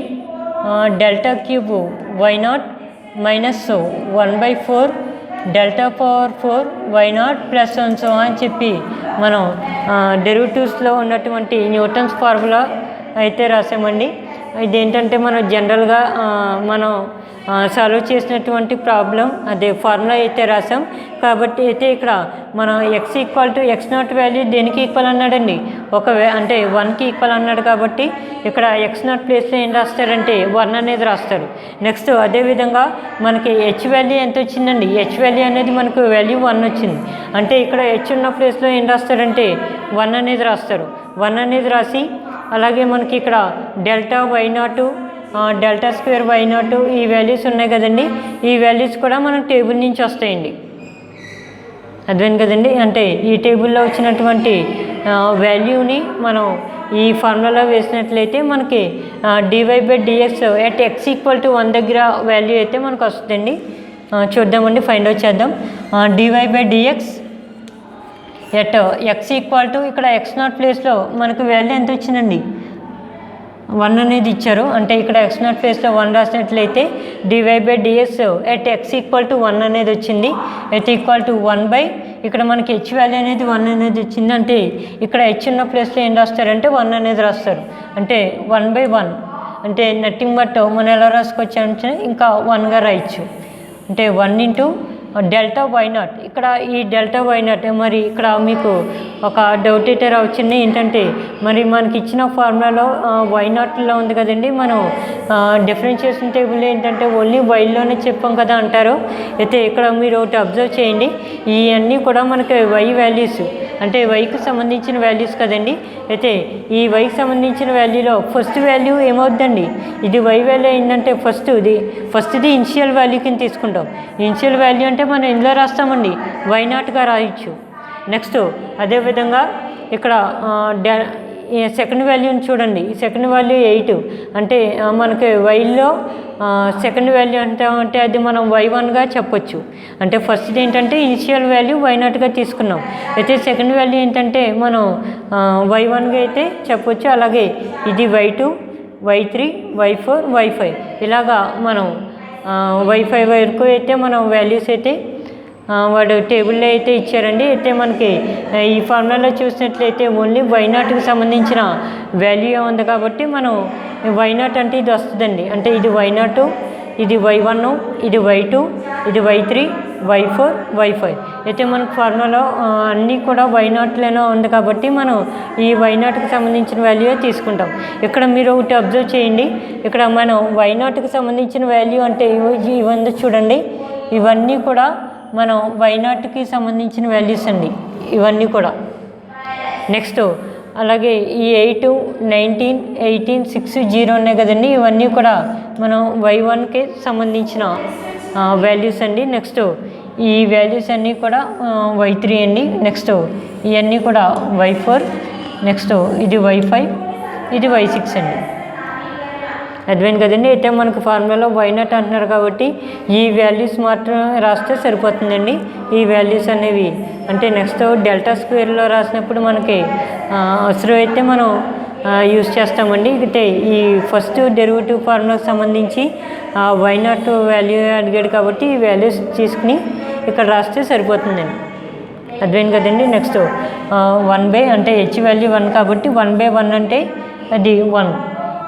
delta cube y0 minus 1/4 delta power 4 y0 plus అని చెప్పి మనం డెరివేటివ్స్లో ఉన్నటువంటి న్యూటన్స్ ఫార్ములా అయితే రాసామండి. ఇదేంటంటే మనం జనరల్గా మనం సాల్వ్ చేసినటువంటి ప్రాబ్లం అదే ఫార్ములా అయితే రాసాం. కాబట్టి అయితే ఇక్కడ మనం x = x0 వాల్యూ దేనికి ఈక్వల్ అన్నాడండి, అంటే 1కి ఈక్వల్ అన్నాడు. కాబట్టి ఇక్కడ x0 ప్లేస్లో ఏం రాస్తారంటే 1 అనేది రాస్తారు. నెక్స్ట్ అదేవిధంగా మనకి h వాల్యూ ఎంత వచ్చిందండి, h వాల్యూ అనేది మనకు వాల్యూ 1 వచ్చింది. అంటే ఇక్కడ h ఉన్న ప్లేస్లో ఏం రాస్తారంటే 1 అనేది రాస్తారు. 1 అనేది రాసి అలాగే మనకి ఇక్కడ delta y0 delta square y0 ఈ వాల్యూస్ ఉన్నాయి కదండి. ఈ వాల్యూస్ కూడా మన టేబుల్ నుంచి వస్తాయండి. అర్థమైంది కదండి. అంటే ఈ టేబుల్లో వచ్చినటువంటి వాల్యూని మనం ఈ ఫార్ములాలో వేసినట్లయితే మనకి dy/dx ఎట్ x = 1 దగ్గర వాల్యూ అయితే మనకు వస్తుందండి. చూద్దామండి, ఫైండ్ అవుట్ చేద్దాం. dy/dx ఎట్ x = ఇక్కడ x0 ప్లేస్లో మనకు వాల్యూ ఎంత వచ్చిందండి, 1 అనేది ఇచ్చారు. అంటే ఇక్కడ x0 ప్లేస్లో 1 రాసినట్లయితే dy/dx ఎట్ x = 1 అనేది వచ్చింది. అయితే =1 ఇక్కడ మనకి h వాల్యూ అనేది 1 అనేది వచ్చింది. అంటే ఇక్కడ h ఉన్న ప్లేస్లో ఏం రాస్తారంటే 1 అనేది రాస్తారు. అంటే 1/1 అంటే నథింగ్ బట్ మనం ఎలా రాసుకోవచ్చు ఇంకా 1గా రాయొచ్చు. అంటే 1 ఇంటూ డెల్టా y0. ఇక్కడ ఈ డెల్టా y0 మరి ఇక్కడ మీకు ఒక డౌట్ అయితే రావచ్చింది. ఏంటంటే మరి మనకి ఇచ్చిన ఫార్ములాలో y0లో ఉంది కదండి, మనం డిఫరెన్షియేషన్ టేబుల్ ఏంటంటే ఓన్లీ వైలోనే చెప్పాం కదా అంటారు. అయితే ఇక్కడ మీరు ఒకటి అబ్జర్వ్ చేయండి, ఇవన్నీ కూడా మనకి y వాల్యూస్ అంటే వైకి సంబంధించిన వాల్యూస్ కదండి. అయితే ఈ వైకి సంబంధించిన వాల్యూలో ఫస్ట్ వాల్యూ ఏమవుద్దండి, ఇది y వాల్యూ ఏంటంటే ఫస్ట్ది ఇనిషియల్ వాల్యూ కింద తీసుకుంటాం. ఇనిషియల్ వాల్యూ అంటే మనం ఇందులో రాస్తామండి y0గా రాయొచ్చు. నెక్స్ట్ అదేవిధంగా ఇక్కడ సెకండ్ వాల్యూని చూడండి. ఈ సెకండ్ వాల్యూ 8 అంటే మనకి వైలో సెకండ్ వాల్యూ అంటే అది మనం y1గా చెప్పొచ్చు. అంటే ఫస్ట్ ఏంటంటే ఇనిషియల్ వాల్యూ y0గా తీసుకున్నాం. అయితే సెకండ్ వాల్యూ ఏంటంటే మనం y1గా అయితే చెప్పొచ్చు. అలాగే ఇది y2 y3 y4 y5 ఇలాగా మనం y5 వరకు అయితే మనం వాల్యూస్ అయితే వాడు టేబుల్లో అయితే ఇచ్చారండి. అయితే మనకి ఈ ఫార్ములాలో చూసినట్లయితే ఓన్లీ y0కి సంబంధించిన వాల్యూ ఉంది. కాబట్టి మనం y0 అంటే ఇది వస్తుందండి. అంటే ఇది y0, ఇది y1, ఇది y2, ఇది y3, y4 y5. అయితే మనకు ఫార్ములాలో అన్నీ కూడా y0లోనే ఉంది. కాబట్టి మనం ఈ y0కి సంబంధించిన వాల్యూ తీసుకుంటాం. ఇక్కడ మీరు ఒకటి అబ్జర్వ్ చేయండి, ఇక్కడ మనం y0కి సంబంధించిన వాల్యూ అంటే ఇవన్నీ చూడండి, ఇవన్నీ కూడా మనం y0కి సంబంధించిన వాల్యూస్ అండి ఇవన్నీ కూడా. నెక్స్ట్ అలాగే ఈ 8, 19, 18, 6, 0 ఉన్నాయి కదండి, ఇవన్నీ కూడా మనం y1కి సంబంధించిన వాల్యూస్ అండి. నెక్స్ట్ ఈ వాల్యూస్ అన్నీ కూడా y3 అండి. నెక్స్ట్ ఇవన్నీ కూడా y4, నెక్స్ట్ ఇది y5, ఇది y6 అండి. అర్థమైంది కదండి. అయితే మనకు ఫార్ములాలో వై0 అంటున్నారు కాబట్టి ఈ వాల్యూస్ మాత్రం రాస్తే సరిపోతుందండి. ఈ వాల్యూస్ అనేవి అంటే నెక్స్ట్ డెల్టా స్క్వేర్లో రాసినప్పుడు మనకి అవసరమైతే మనం యూస్ చేస్తామండి. అయితే ఈ ఫస్ట్ డెరివేటివ్ ఫార్ములాకి సంబంధించి వై0 వాల్యూ అడిగాడు కాబట్టి ఈ వాల్యూస్ తీసుకుని ఇక్కడ రాస్తే సరిపోతుందండి. అర్థమైంది కదండి. నెక్స్ట్ 1 అంటే హెచ్ వాల్యూ 1 కాబట్టి 1/1 అంటే అది 1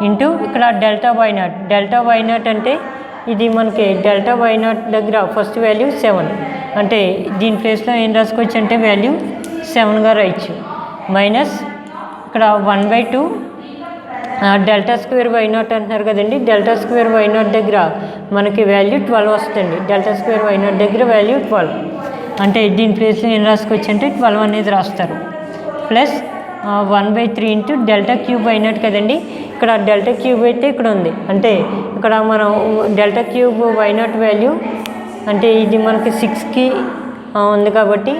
ఇంటూ ఇక్కడ డెల్టా వై0 అంటే ఇది మనకి డెల్టా వై0 దగ్గర ఫస్ట్ వాల్యూ 7 అంటే దీని ప్లేస్లో ఏం రాసుకోవచ్చు అంటే వాల్యూ 7గా రాయొచ్చు. మైనస్ ఇక్కడ 1/2 డెల్టా స్క్వేర్ వై0 అంటున్నారు కదండి. డెల్టా స్క్వేర్ వై0 దగ్గర మనకి వాల్యూ 12 వస్తుంది. డెల్టా స్క్వేర్ వై0 దగ్గర వాల్యూ 12 అంటే దీని ప్లేస్లో ఏం రాసుకోవచ్చు అంటే 12 అనేది రాస్తారు. ప్లస్ 1/3 ఇంటూ డెల్టా క్యూబ్ వై0 కదండి. ఇక్కడ డెల్టా క్యూబ్ అయితే ఇక్కడ ఉంది అంటే ఇక్కడ మనం డెల్టా క్యూబ్ వై0 వాల్యూ అంటే ఇది మనకి 6కి ఉంది కాబట్టి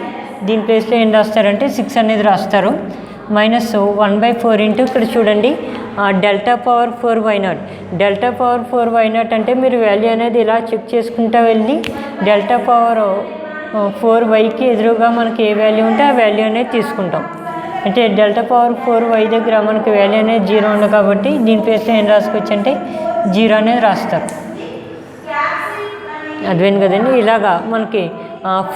దీని ప్లేస్లో ఏం రాస్తారంటే 6 అనేది రాస్తారు. మైనస్ 1/4 ఇంటూ ఇక్కడ చూడండి డెల్టా పవర్ 4 వై0. డెల్టా పవర్ 4 వై0 అంటే మీరు వాల్యూ అనేది ఇలా చెక్ చేసుకుంటూ వెళ్ళి డెల్టా పవర్ 4 వైకి ఎదురుగా మనకి ఏ వాల్యూ ఉంటే ఆ వాల్యూ అనేది తీసుకుంటాం. అంటే డెల్టా పవర్ 4 వై దగ్గర మనకి వాల్యూ అనేది 0 ఉంది కాబట్టి దీని ప్లేస్లో ఏం రాసుకోవచ్చు అంటే 0 అనేది రాస్తారు. అర్థమైంది కదండి. ఇలాగా మనకి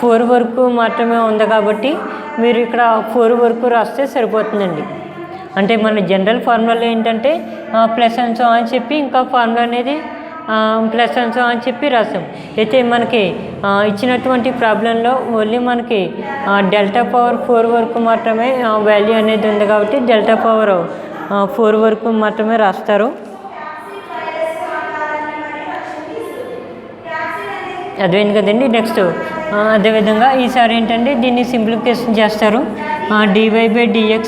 4 వరకు మాత్రమే ఉంది కాబట్టి మీరు ఇక్కడ 4 వరకు రాస్తే సరిపోతుందండి. అంటే మన జనరల్ ఫార్ములా ఏంటంటే ప్లస్ అండ్ సో అని చెప్పి ఇంకా ఫార్ములా అనేది ప్లస్ అండ్ సో అని చెప్పి రాసాం. అయితే మనకి ఇచ్చినటువంటి ప్రాబ్లంలో ఓన్లీ మనకి డెల్టా పవర్ 4 వరకు మాత్రమే వాల్యూ అనేది ఉంది కాబట్టి డెల్టా పవర్ 4 వరకు మాత్రమే రాస్తారు. అర్థమైంది కదండి. నెక్స్ట్ అదేవిధంగా ఈసారి ఏంటంటే దీన్ని సింప్లిఫికేషన్ చేస్తారు. dy/dx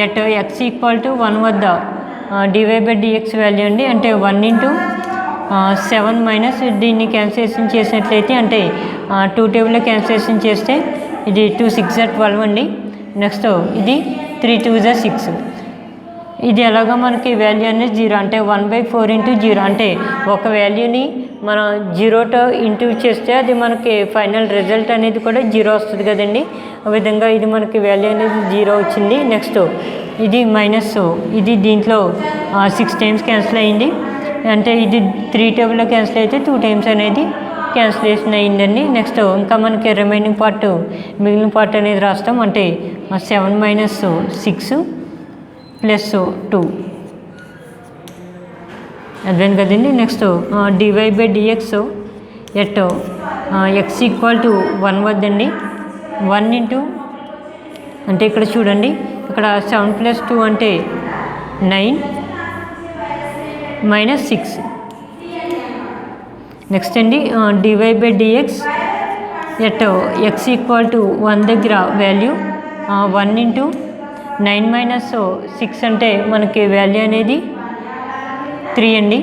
ఎట్ x = 1 వద్ద dy/dx వాల్యూ అండి అంటే 1 ఇంటూ 7 మైనస్ దీన్ని క్యాన్సిలేషన్ చేసినట్లయితే అంటే 2 టేబుల్లో క్యాన్సిలేషన్ చేస్తే ఇది 2 6 12 అండి. నెక్స్ట్ ఇది 3 2 6. ఇది ఎలాగో మనకి వాల్యూ అనేది 0 అంటే 1/4 ఇంటూ 0 అంటే ఒక వాల్యూని మనం 0తో ఇంటూ చేస్తే అది మనకి ఫైనల్ రిజల్ట్ అనేది కూడా 0 వస్తుంది కదండి. ఆ విధంగా ఇది మనకి వాల్యూ అనేది 0 వచ్చింది. నెక్స్ట్ ఇది మైనస్ ఇది దీంట్లో 6 టైమ్స్ క్యాన్సిల్ అయ్యింది అంటే ఇది 3 టేబుల్లో క్యాన్సిల్ అయితే 2 టైమ్స్ అనేది క్యాన్సిలేషన్ అయ్యిందండి. నెక్స్ట్ ఇంకా మనకి రిమైనింగ్ పార్ట్ మిగిలిన పార్ట్ అనేది రాస్తాం అంటే 7 మైనస్ 6 ప్లస్ 2 అర్థమైంది కదండి. నెక్స్ట్ dy/dx ఎట్ x = 1 వద్దండి 1 ఇంటూ అంటే ఇక్కడ చూడండి ఇక్కడ 7 + 2 అంటే 9 మైనస్ 6. నెక్స్ట్ అండి dy/dx ఎట్ x = 1 దగ్గర వాల్యూ 1 ఇంటూ 9 మైనస్ 6 అంటే మనకి వాల్యూ అనేది 3 అండి.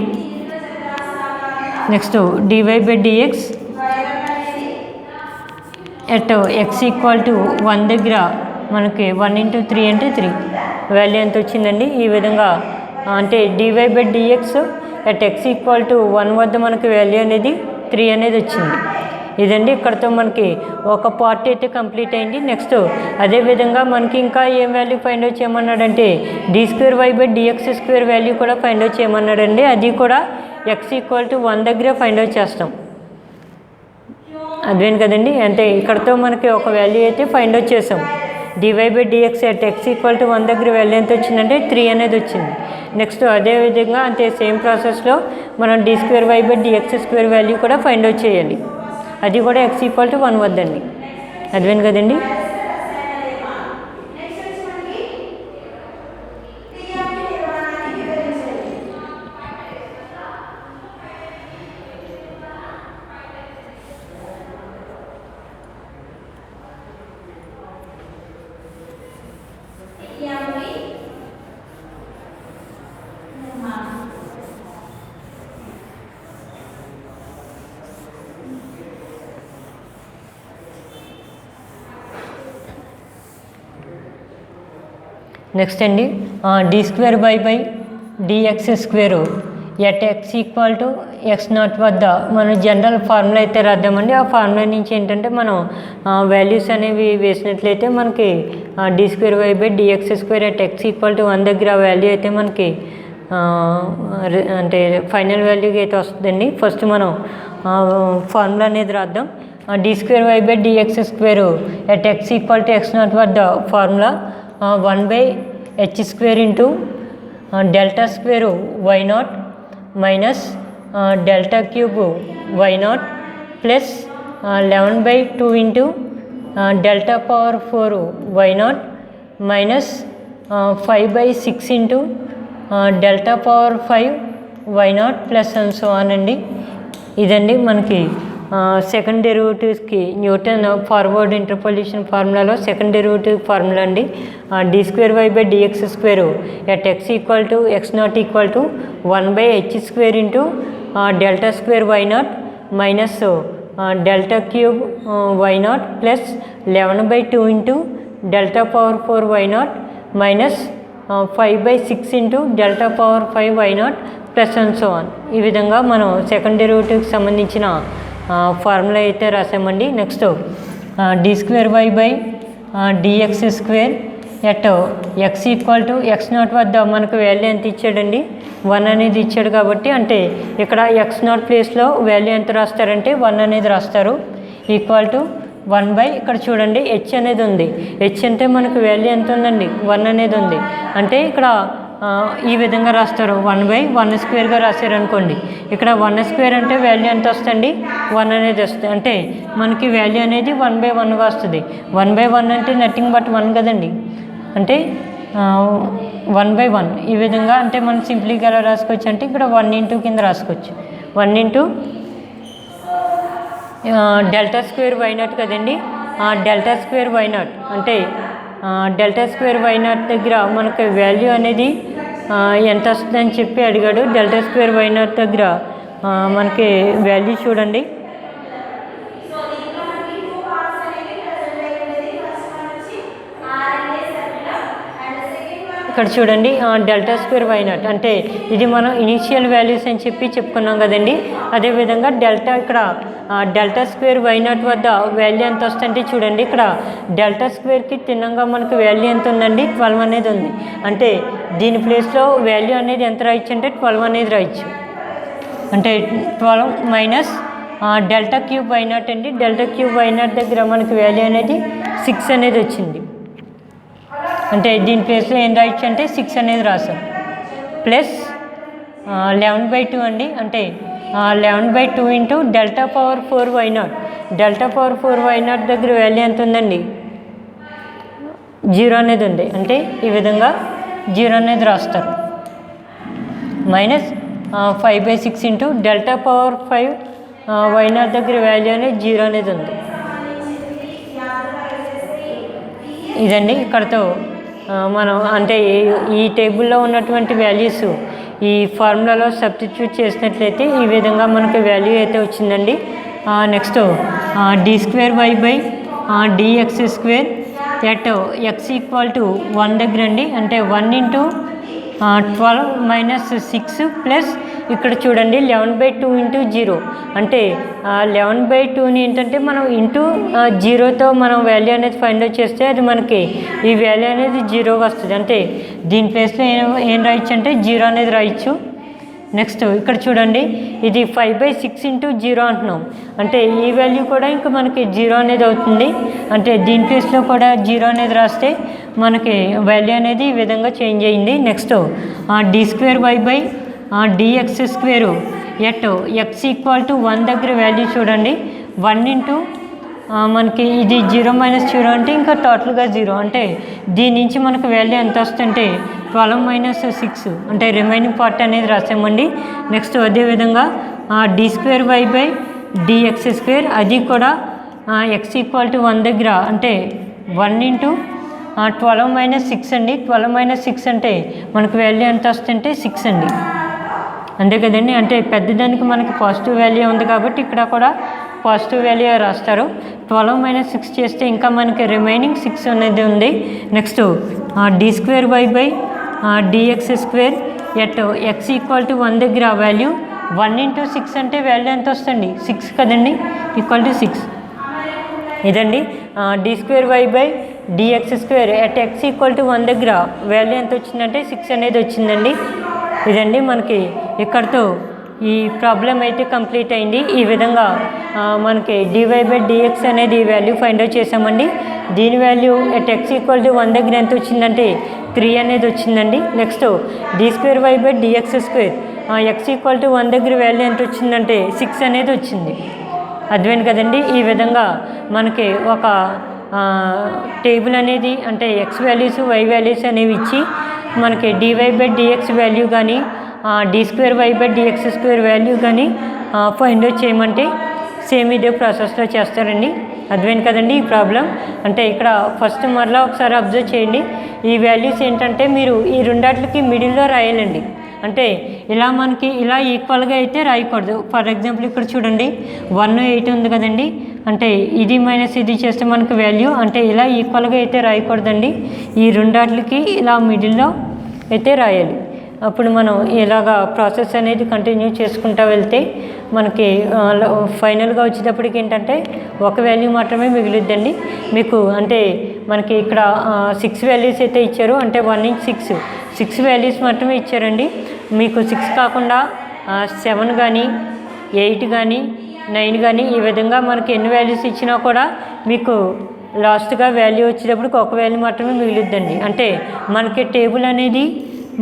నెక్స్ట్ dy/dx ఎట్ x = 1 దగ్గర మనకి 1 ఇంటూ 3 అంటే 3 వాల్యూ ఎంత వచ్చిందండి. ఈ విధంగా అంటే dy/dx ఎట్ x = 1 వద్ద మనకి వాల్యూ అనేది 3 అనేది వచ్చింది. ఇదండి ఇక్కడతో మనకి ఒక పార్ట్ అయితే కంప్లీట్ అయింది. నెక్స్ట్ అదేవిధంగా మనకి ఇంకా ఏం వాల్యూ ఫైండ్ అవుట్ చేయమన్నాడంటే d2y/dx² వాల్యూ కూడా ఫైండ్ అవుట్ చేయమన్నాడండి. అది కూడా x = 1 దగ్గర ఫైండ్ అవుట్ చేస్తాం. అదేం కదండి అంటే ఇక్కడతో మనకి ఒక వాల్యూ అయితే ఫైండ్ అవుట్ చేసాం. dy/dx ఎట్ x = 1 దగ్గర వాల్యూ ఎంత వచ్చిందంటే 3 అనేది వచ్చింది. నెక్స్ట్ అదేవిధంగా అంతే సేమ్ ప్రాసెస్లో మనం d2y/dx² వాల్యూ కూడా ఫైండ్ అవుట్ చేయాలి. అది కూడా x = 1 వద్దండి. అర్థమైంది కదండి. నెక్స్ట్ అండి d² y/dx² at x equal to x naught వద్ద మనం జనరల్ ఫార్ములా అయితే రాద్దామండి. ఆ ఫార్ములా నుంచి ఏంటంటే మనం వాల్యూస్ అనేవి వేసినట్లయితే మనకి d²y/dx² at x equal to 1 దగ్గర వాల్యూ అయితే మనకి అంటే ఫైనల్ వాల్యూకి అయితే వస్తుందండి. ఫస్ట్ మనం ఫార్ములా అనేది రాద్దాం. d²y/dx² at x equal to x naught వద్ద formula 1/h² into delta square y0 minus delta cube y0 plus 11/2 into delta power 4 y0 minus 5/6 into delta power 5 y0 plus and so on అండి. ఇదండి మనకి second డెరివేటివ్స్కి Newton forward interpolation ఫార్ములాలో second derivative formula అండి. d²y/dx² at x equal to x naught equal to 1/h² into delta square y0 minus delta cube y0 plus 11/2 into delta power 4 y0 minus 5/6 into delta power 5 y0 plus and so on. ఈ విధంగా మనం second డెరివేటివ్కి సంబంధించిన formula అయితే రాసామండి. Next d²y/dx² at x equal to x naught వద్ద మనకు value ఎంత ఇచ్చాడండి, 1 అనేది ఇచ్చాడు కాబట్టి అంటే ఇక్కడ ఎక్స్ నాట్ ప్లేస్లో వాల్యూ ఎంత రాస్తారంటే 1 అనేది రాస్తారు. ఈక్వల్ టు 1/ ఇక్కడ చూడండి హెచ్ అనేది ఉంది. హెచ్ అంటే మనకు వాల్యూ ఎంత ఉందండి, 1 అనేది ఉంది. అంటే ఇక్కడ ఈ విధంగా రాస్తారు 1/1² రాశారు అనుకోండి. ఇక్కడ 1² అంటే వాల్యూ ఎంత వస్తుంది, 1 అనేది వస్తుంది. అంటే మనకి వాల్యూ అనేది 1/1గా వస్తుంది. 1/1 అంటే నథింగ్ బట్ 1 కదండి. అంటే 1/1 ఈ విధంగా అంటే మనం సింప్లీగా ఎలా రాసుకోవచ్చు అంటే ఇక్కడ 1 కింద రాసుకోవచ్చు. 1 డెల్టా స్క్వేర్ y0 కదండి. డెల్టా స్క్వేర్ y0 అంటే డెల్టా స్క్వేర్ y0 దగ్గర మనకి వాల్యూ అనేది ఎంత వస్తుందని చెప్పి అడిగాడు. డెల్టా స్క్వేర్ y0 దగ్గర మనకి వాల్యూ చూడండి. ఇక్కడ చూడండి డెల్టా స్క్వేర్ y0 అంటే ఇది మనం ఇనీషియల్ వాల్యూస్ అని చెప్పి చెప్పుకున్నాం కదండి. అదేవిధంగా డెల్టా ఇక్కడ డెల్టా స్క్వేర్ y0 వద్ద వాల్యూ ఎంత వస్తుందంటే చూడండి ఇక్కడ డెల్టా స్క్వేర్కి తిన్నంగా మనకు వాల్యూ ఎంత ఉందండి, 12 అనేది ఉంది. అంటే దీని ప్లేస్లో వాల్యూ అనేది ఎంత రాయొచ్చు అంటే 12 అనేది రాయొచ్చు. అంటే 12 మైనస్ డెల్టా క్యూబ్ y0 అండి. డెల్టా క్యూబ్ y0 దగ్గర మనకి వాల్యూ అనేది 6 అనేది వచ్చింది. అంటే దీని ప్లేస్లో ఏం రాయొచ్చు అంటే 6 అనేది రాశాం. ప్లస్ 11/2 అండి. అంటే 11/2 into delta power 4 y0. Delta power 4 y0 దగ్గర వాల్యూ ఎంత ఉందండి, 0 అనేది ఉంది. అంటే ఈ విధంగా 0 అనేది రాస్తారు. Minus 5/6 into delta power 5 y0 దగ్గర వాల్యూ అనేది 0 అనేది ఉంది. ఇదండి ఇక్కడతో మనం అంటే ఈ టేబుల్లో ఉన్నటువంటి వాల్యూస్ ఈ ఫార్ములాలో సబ్స్టిట్యూట్ చేసినట్లయితే ఈ విధంగా మనకి వాల్యూ అయితే వచ్చిందండి. Next d²y/dx² at x equal to 1 దగ్గర అండి. అంటే 1 ఇంటూ 12 మైనస్ 6 ప్లస్ ఇక్కడ చూడండి 11/2 ఇంటూ 0. అంటే 11/2ని ఏంటంటే మనం ఇంటూ 0తో మనం వాల్యూ అనేది ఫైండ్ అవుట్ చేస్తే అది మనకి ఈ వాల్యూ అనేది 0 వస్తుంది. అంటే దీని ప్లేస్లో ఏం రాయొచ్చు అంటే 0 అనేది రాయొచ్చు. నెక్స్ట్ ఇక్కడ చూడండి ఇది 5/6 ఇంటూ 0 అంటున్నాం. అంటే ఈ వాల్యూ కూడా ఇంకా మనకి 0 అనేది అవుతుంది. అంటే దీని ప్లేస్లో కూడా 0 అనేది రాస్తే మనకి వాల్యూ అనేది ఈ విధంగా చేంజ్ అయ్యింది. Next d²y/dx² at x equal to 1 దగ్గర వాల్యూ చూడండి 1 ఇంటూ మనకి ఇది 0 మైనస్ 0 అంటే ఇంకా టోటల్గా 0. అంటే దీని నుంచి మనకు వాల్యూ ఎంత వస్తుంటే 12 మైనస్ 6 అంటే రిమైనింగ్ పార్ట్ అనేది రాసామండి. నెక్స్ట్ అదేవిధంగా d²y/dx² అది కూడా ఎక్స్ ఈక్వల్ టు 1 దగ్గర అంటే 1 ఇంటూ 12 మైనస్ 6 అండి. 12 మైనస్ 6 అంటే మనకు వాల్యూ ఎంత వస్తుంటే 6 అండి. అంతే కదండి. అంటే పెద్దదానికి మనకి పాజిటివ్ వాల్యూ ఉంది కాబట్టి ఇక్కడ కూడా పాజిటివ్ వాల్యూ రాస్తారు. 12 మైనస్ 6 చేస్తే ఇంకా మనకి రిమైనింగ్ 6 అనేది ఉంది. Next d²y/dx² at x equal to 1 దగ్గర వాల్యూ 1 × 6 అంటే వాల్యూ ఎంత వస్తుంది 6 కదండి, ఈక్వల్ టు 6. ఇదండి d²y/dx² at x equal to 1 దగ్గర వాల్యూ ఎంత వచ్చిందంటే 6 అనేది వచ్చిందండి. ఇదండి మనకి ఇక్కడితో ఈ ప్రాబ్లం అయితే కంప్లీట్ అయింది. ఈ విధంగా మనకి dy/dx అనేది వాల్యూ ఫైండ్ అవుట్ చేసామండి. దీని value at x equal to 1 దగ్గర ఎంత వచ్చిందంటే 3 అనేది వచ్చిందండి. Next d²y/dx² X equal to 1 దగ్గర వాల్యూ ఎంత వచ్చిందంటే 6 అనేది వచ్చింది. అర్థమైంది కదండి. ఈ విధంగా మనకి ఒక టేబుల్ అనేది అంటే ఎక్స్ వాల్యూస్ వై వాల్యూస్ అనేవి ఇచ్చి మనకి dy/dx వాల్యూ కానీ d²y/dx² వాల్యూ కానీ ఫైండ్ అవుట్ చేయమంటే సేమ్ ఇదే ప్రాసెస్లో చేస్తారండి. అర్థమైంది కదండి ఈ ప్రాబ్లం. అంటే ఇక్కడ ఫస్ట్ మరలా ఒకసారి అబ్జర్వ్ చేయండి. ఈ వాల్యూస్ ఏంటంటే మీరు ఈ రెండాటికి మిడిల్లో రాయాలండి. అంటే ఇలా మనకి ఇలా ఈక్వల్గా అయితే రాయకూడదు. ఫర్ ఎగ్జాంపుల్ ఇక్కడ చూడండి 1 8 ఉంది కదండి, అంటే ఇది మైనస్ ఇది చేస్తే మనకు వాల్యూ అంటే ఇలా ఈక్వల్గా అయితే రాయకూడదండి. ఈ రెండాటికి ఇలా మిడిల్లో అయితే రాయాలి. అప్పుడు మనం ఇలాగా ప్రాసెస్ అనేది కంటిన్యూ చేసుకుంటూ వెళ్తే మనకి ఫైనల్గా వచ్చేటప్పటికి ఏంటంటే ఒక వాల్యూ మాత్రమే మిగిలిద్దండి మీకు. అంటే మనకి ఇక్కడ 6 వాల్యూస్ అయితే ఇచ్చారు, అంటే 1 నుంచి 6 వాల్యూస్ మాత్రమే ఇచ్చారండి. మీకు 6 కాకుండా 7 కానీ 8 కానీ 9 కానీ ఈ విధంగా మనకి ఎన్ని వాల్యూస్ ఇచ్చినా కూడా మీకు లాస్ట్గా వాల్యూ వచ్చేటప్పటికి ఒక వాల్యూ మాత్రమే మిగిలిద్దండి. అంటే మనకి టేబుల్ అనేది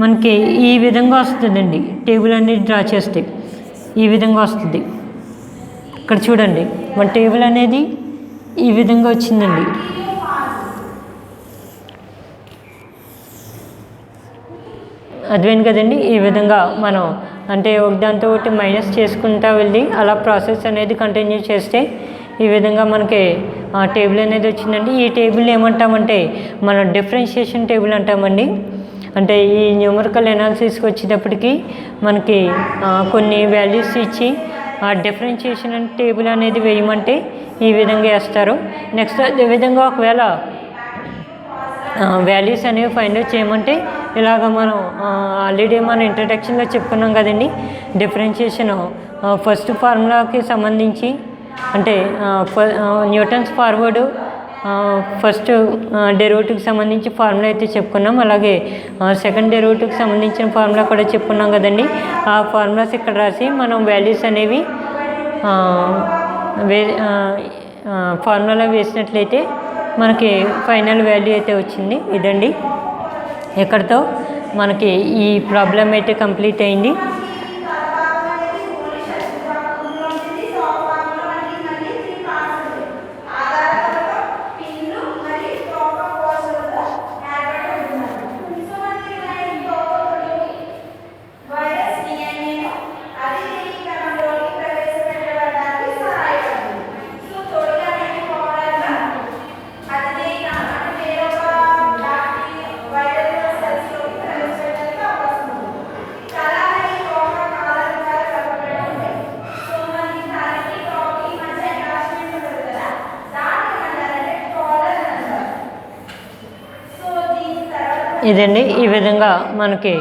మనకి ఈ విధంగా వస్తుందండి. టేబుల్ అనేది డ్రా చేస్తే ఈ విధంగా వస్తుంది. ఇక్కడ చూడండి మన టేబుల్ అనేది ఈ విధంగా వచ్చిందండి. అర్థమైంది కదండి. ఈ విధంగా మనం అంటే ఒకదాంతో ఒకటి మైనస్ చేసుకుంటూ వెళ్ళి అలా ప్రాసెస్ అనేది కంటిన్యూ చేస్తే ఈ విధంగా మనకి టేబుల్ అనేది వచ్చిందండి. ఈ టేబుల్ ఏమంటామంటే మనం డిఫరెన్షియేషన్ టేబుల్ అంటామండి. అంటే ఈ న్యూమరికల్ ఎనాలిసిస్కి వచ్చేటప్పటికి మనకి కొన్ని వాల్యూస్ ఇచ్చి ఆ డిఫరెన్షియేషన్ టేబుల్ అనేది వేయమంటే ఈ విధంగా వేస్తారు. నెక్స్ట్ అదేవిధంగా ఒకవేళ వాల్యూస్ అనేవి ఫైండ్ అవుట్ చేయమంటే ఇలాగ మనం ఆల్రెడీ మనం ఇంట్రడక్షన్లో చెప్పుకున్నాం కదండి. డిఫరెన్షియేషన్ ఫస్ట్ ఫార్ములాకి సంబంధించి అంటే న్యూటన్స్ ఫార్వర్డ్ ఫస్ట్ డెరివేటివ్కి సంబంధించి ఫార్ములా అయితే చెప్పుకున్నాం. అలాగే సెకండ్ డెరివేటివ్కి సంబంధించిన ఫార్ములా కూడా చెప్పుకున్నాం కదండి. ఆ ఫార్ములాస్ ఇక్కడ రాసి మనం వాల్యూస్ అనేవి ఫార్ములా వేసినట్లయితే మనకి ఫైనల్ వాల్యూ అయితే వచ్చింది. ఇదండి ఇక్కడితో మనకి ఈ ప్రాబ్లం అయితే కంప్లీట్ అయింది. ఇదండి ఈ విధంగా మనకి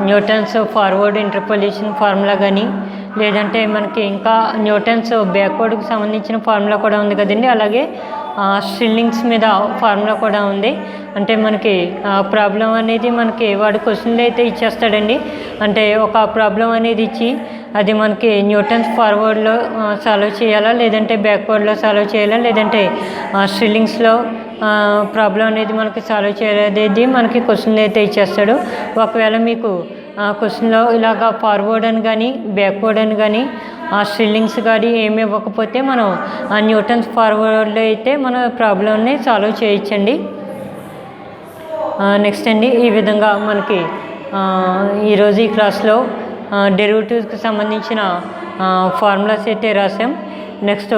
న్యూటన్స్ ఫార్వర్డ్ ఇంటర్పోలేషన్ ఫార్ములా కానీ లేదంటే మనకి ఇంకా న్యూటన్స్ బ్యాక్వర్డ్కి సంబంధించిన ఫార్ములా కూడా ఉంది కదండి. అలాగే స్ట్రిల్లింగ్స్ మీద ఫార్ములా కూడా ఉంది. అంటే మనకి ప్రాబ్లం అనేది మనకి వాడు క్వశ్చన్లు అయితే ఇచ్చేస్తాడండి. అంటే ఒక ప్రాబ్లం అనేది ఇచ్చి అది మనకి న్యూటన్స్ ఫార్వర్డ్లో సాల్వ్ చేయాలా లేదంటే బ్యాక్వర్డ్లో సాల్వ్ చేయాలా లేదంటే స్ట్రిల్లింగ్స్లో ప్రాబ్లం అనేది మనకి సాల్వ్ చేయలేదు మనకి క్వశ్చన్లు అయితే ఇచ్చేస్తాడు. ఒకవేళ మీకు క్వశ్చన్లో ఇలాగ ఫార్వర్డ్ అని కానీ బ్యాక్వర్డ్ అని కానీ స్ట్రిల్లింగ్స్ కానీ ఏమి ఇవ్వకపోతే మనం న్యూటన్స్ ఫార్వర్డ్లో అయితే మన ప్రాబ్లమ్ని సాల్వ్ చేయొచ్చండి. నెక్స్ట్ అండి ఈ విధంగా మనకి ఈరోజు ఈ క్లాస్లో డెరివేటివ్స్కి సంబంధించిన ఫార్ములాస్ అయితే రాసాం. నెక్స్ట్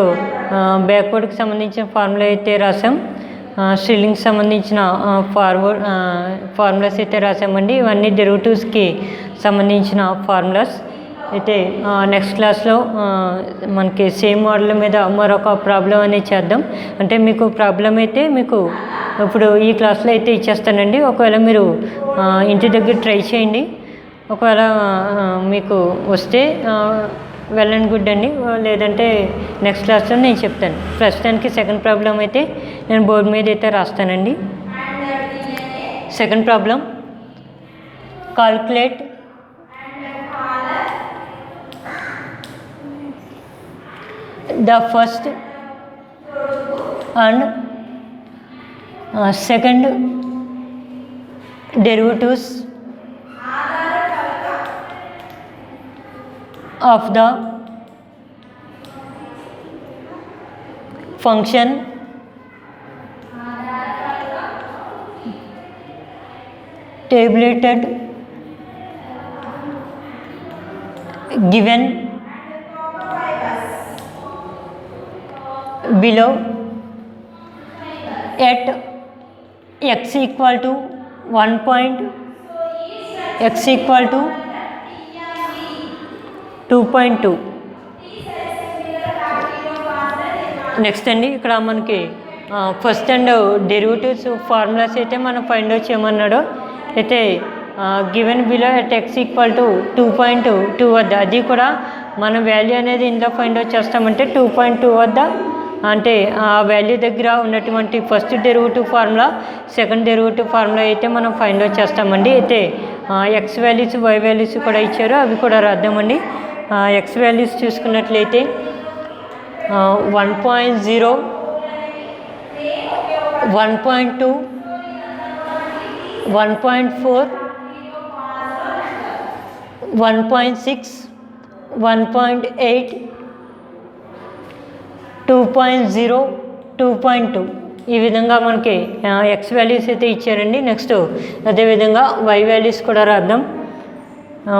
బ్యాక్వర్డ్కి సంబంధించిన ఫార్ములా అయితే రాసాం. స్ట్రిల్లింగ్కి సంబంధించిన ఫార్ములాస్ అయితే రాసామండి. ఇవన్నీ డెరివేటివ్స్కి సంబంధించిన ఫార్ములాస్ అయితే నెక్స్ట్ క్లాస్లో మనకి సేమ్ మోడల్ మీద మరొక ప్రాబ్లం అనేది చేద్దాం. అంటే మీకు ప్రాబ్లం అయితే మీకు ఇప్పుడు ఈ క్లాస్లో అయితే ఇచ్చేస్తానండి. ఒకవేళ మీరు ఇంటి దగ్గర ట్రై చేయండి. ఒకవేళ మీకు వస్తే వెల్ అండ్ గుడ్ అండి, లేదంటే నెక్స్ట్ క్లాస్లో నేను చెప్తాను. ప్రస్తుతానికి సెకండ్ ప్రాబ్లం అయితే నేను బోర్డు మీద అయితే రాస్తానండి. Second problem, calculate the first and second derivatives of the function tabulated given below at x equal to 1 point, x equal to 2.2. Next అండి, ఇక్కడ మనకి ఫస్ట్ అండ్ డెరివేటివ్స్ ఫార్ములాస్ అయితే మనం ఫైండ్ అవుట్ చేయమన్నాడు. అయితే given below at X equal to 2.2 వద్ద, అది కూడా మన వాల్యూ అనేది ఇందులో ఫైండ్ అవుట్ చేస్తామంటే 2.2 వద్ద, అంటే ఆ వాల్యూ దగ్గర ఉన్నటువంటి first derivative formula, second derivative formula అయితే మనం ఫైండ్ అవుట్ చేస్తామండి. అయితే ఎక్స్ వాల్యూస్, వై వాల్యూస్ కూడా ఇచ్చారు, అవి కూడా రాద్దామండి. ఎక్స్ వాల్యూస్ చూసుకున్నట్లయితే 1.0, 1.2, 1.4, 1.6, 1.8, 2.0, 2.2 ఈ విధంగా మనకి ఎక్స్ వాల్యూస్ అయితే ఇచ్చారండి. నెక్స్ట్ అదేవిధంగా వై వాల్యూస్ కూడా రాద్దాం.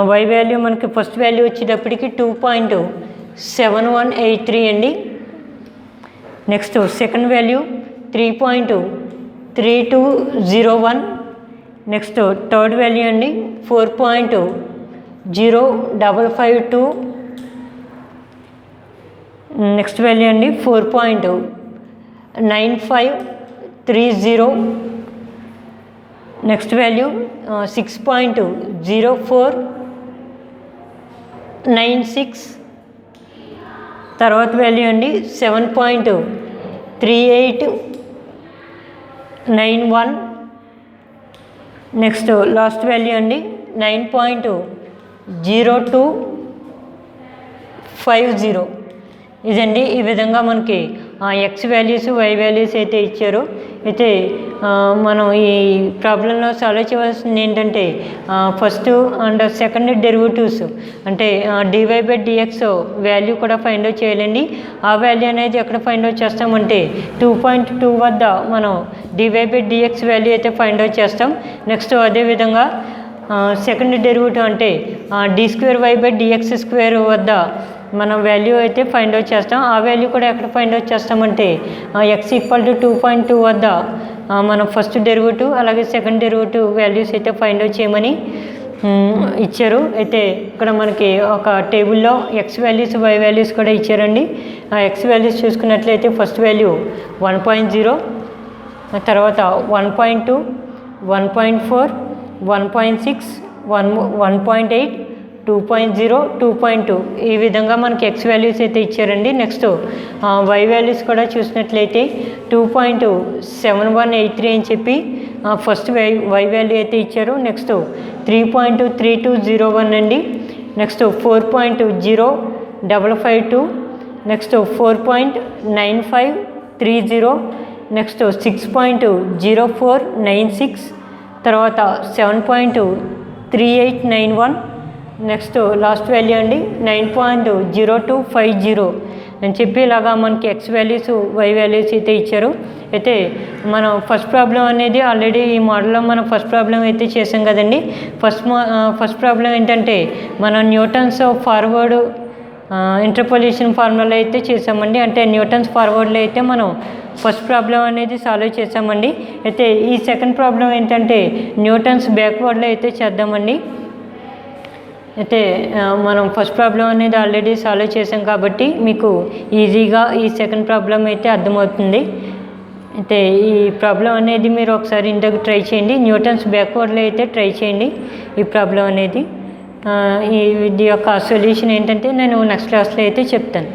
వై వాల్యూ మనకి ఫస్ట్ వాల్యూ వచ్చేటప్పటికి 2.7183 అండి. Next second value 3.3201. Next third value అండి 4.0552. నెక్స్ట్ వాల్యూ అండి 4.9530. Next value 6.0496. తర్వాత వాల్యూ అండి 7.3891. నెక్స్ట్ లాస్ట్ వాల్యూ అండి 9.0250. ఇదండి, ఈ విధంగా మనకి ఎక్స్ వాల్యూస్, వై వాల్యూస్ అయితే ఇచ్చారు. అయితే మనం ఈ ప్రాబ్లంలో సాల్వ్ చేయవలసింది ఏంటంటే ఫస్ట్ అండ్ సెకండ్ డెరివేటివ్స్ అంటే డివై బై డిఎక్స్ వాల్యూ కూడా ఫైండ్ అవుట్ చేయాలండి. ఆ వాల్యూ అనేది ఎక్కడ ఫైండ్ అవుట్ చేస్తామంటే 2.2 వద్ద మనం డివై బై డిఎక్స్ వాల్యూ అయితే ఫైండ్ అవుట్ చేస్తాం. నెక్స్ట్ అదేవిధంగా సెకండ్ డెరివేటివ్ అంటే d²y/dx² వద్ద మనం వాల్యూ అయితే ఫైండ్ అవుట్ చేస్తాం. ఆ వాల్యూ కూడా ఎక్కడ ఫైండ్ అవుట్ చేస్తామంటే ఎక్స్ ఈక్వల్ టు 2.2 వద్ద మనం ఫస్ట్ డెరివేటివ్ అలాగే సెకండ్ డెరివేటివ్ వాల్యూస్ అయితే ఫైండ్ అవుట్ చేయమని ఇచ్చారు. అయితే ఇక్కడ మనకి ఒక టేబుల్లో ఎక్స్ వాల్యూస్, వై వాల్యూస్ కూడా ఇచ్చారండి. ఆ ఎక్స్ వాల్యూస్ చూసుకున్నట్లయితే ఫస్ట్ వాల్యూ 1.0, తర్వాత 1.2, 1.4, 1.6, 1.8, 2.0, 2.2 ఈ విధంగా మనకి ఎక్స్ వాల్యూస్ అయితే ఇచ్చారండి. నెక్స్ట్ వై వాల్యూస్ కూడా చూసినట్లయితే 2.7183 అని చెప్పి ఫస్ట్ వై వాల్యూ అయితే ఇచ్చారు. నెక్స్ట్ 3.3201 అండి. నెక్స్ట్ 4.0552. నెక్స్ట్ 4.9530. నెక్స్ట్ 6.0496. తర్వాత 7.3891. నెక్స్ట్ లాస్ట్ వాల్యూ అండి 9.0250 అని చెప్పి ఇలాగా మనకి ఎక్స్ వాల్యూస్, వై వాల్యూస్ అయితే ఇచ్చారు. అయితే మనం ఫస్ట్ ప్రాబ్లం అనేది ఆల్రెడీ ఈ మోడల్లో మనం ఫస్ట్ ప్రాబ్లం అయితే చేసాం కదండి. ఫస్ట్ ప్రాబ్లం ఏంటంటే మనం న్యూటన్స్ ఫార్వర్డ్ ఇంటర్పోలేషన్ ఫార్ములా అయితే చేసామండి. అంటే న్యూటన్స్ ఫార్వర్డ్లో అయితే మనం ఫస్ట్ ప్రాబ్లం అనేది సాల్వ్ చేసామండి. అయితే ఈ సెకండ్ ప్రాబ్లం ఏంటంటే న్యూటన్స్ బ్యాక్వర్డ్లో అయితే చేద్దామండి. అయితే మనం ఫస్ట్ ప్రాబ్లం అనేది ఆల్రెడీ సాల్వ్ చేసాం కాబట్టి మీకు ఈజీగా ఈ సెకండ్ ప్రాబ్లం అయితే అర్థమవుతుంది. అయితే ఈ ప్రాబ్లం అనేది మీరు ఒకసారి ఇంతకు ట్రై చేయండి. న్యూటన్స్ బ్యాక్వర్డ్లో అయితే ట్రై చేయండి ఈ ప్రాబ్లం అనేది. ఇది యొక్క సొల్యూషన్ ఏంటంటే నేను నెక్స్ట్ క్లాస్లో అయితే చెప్తాను.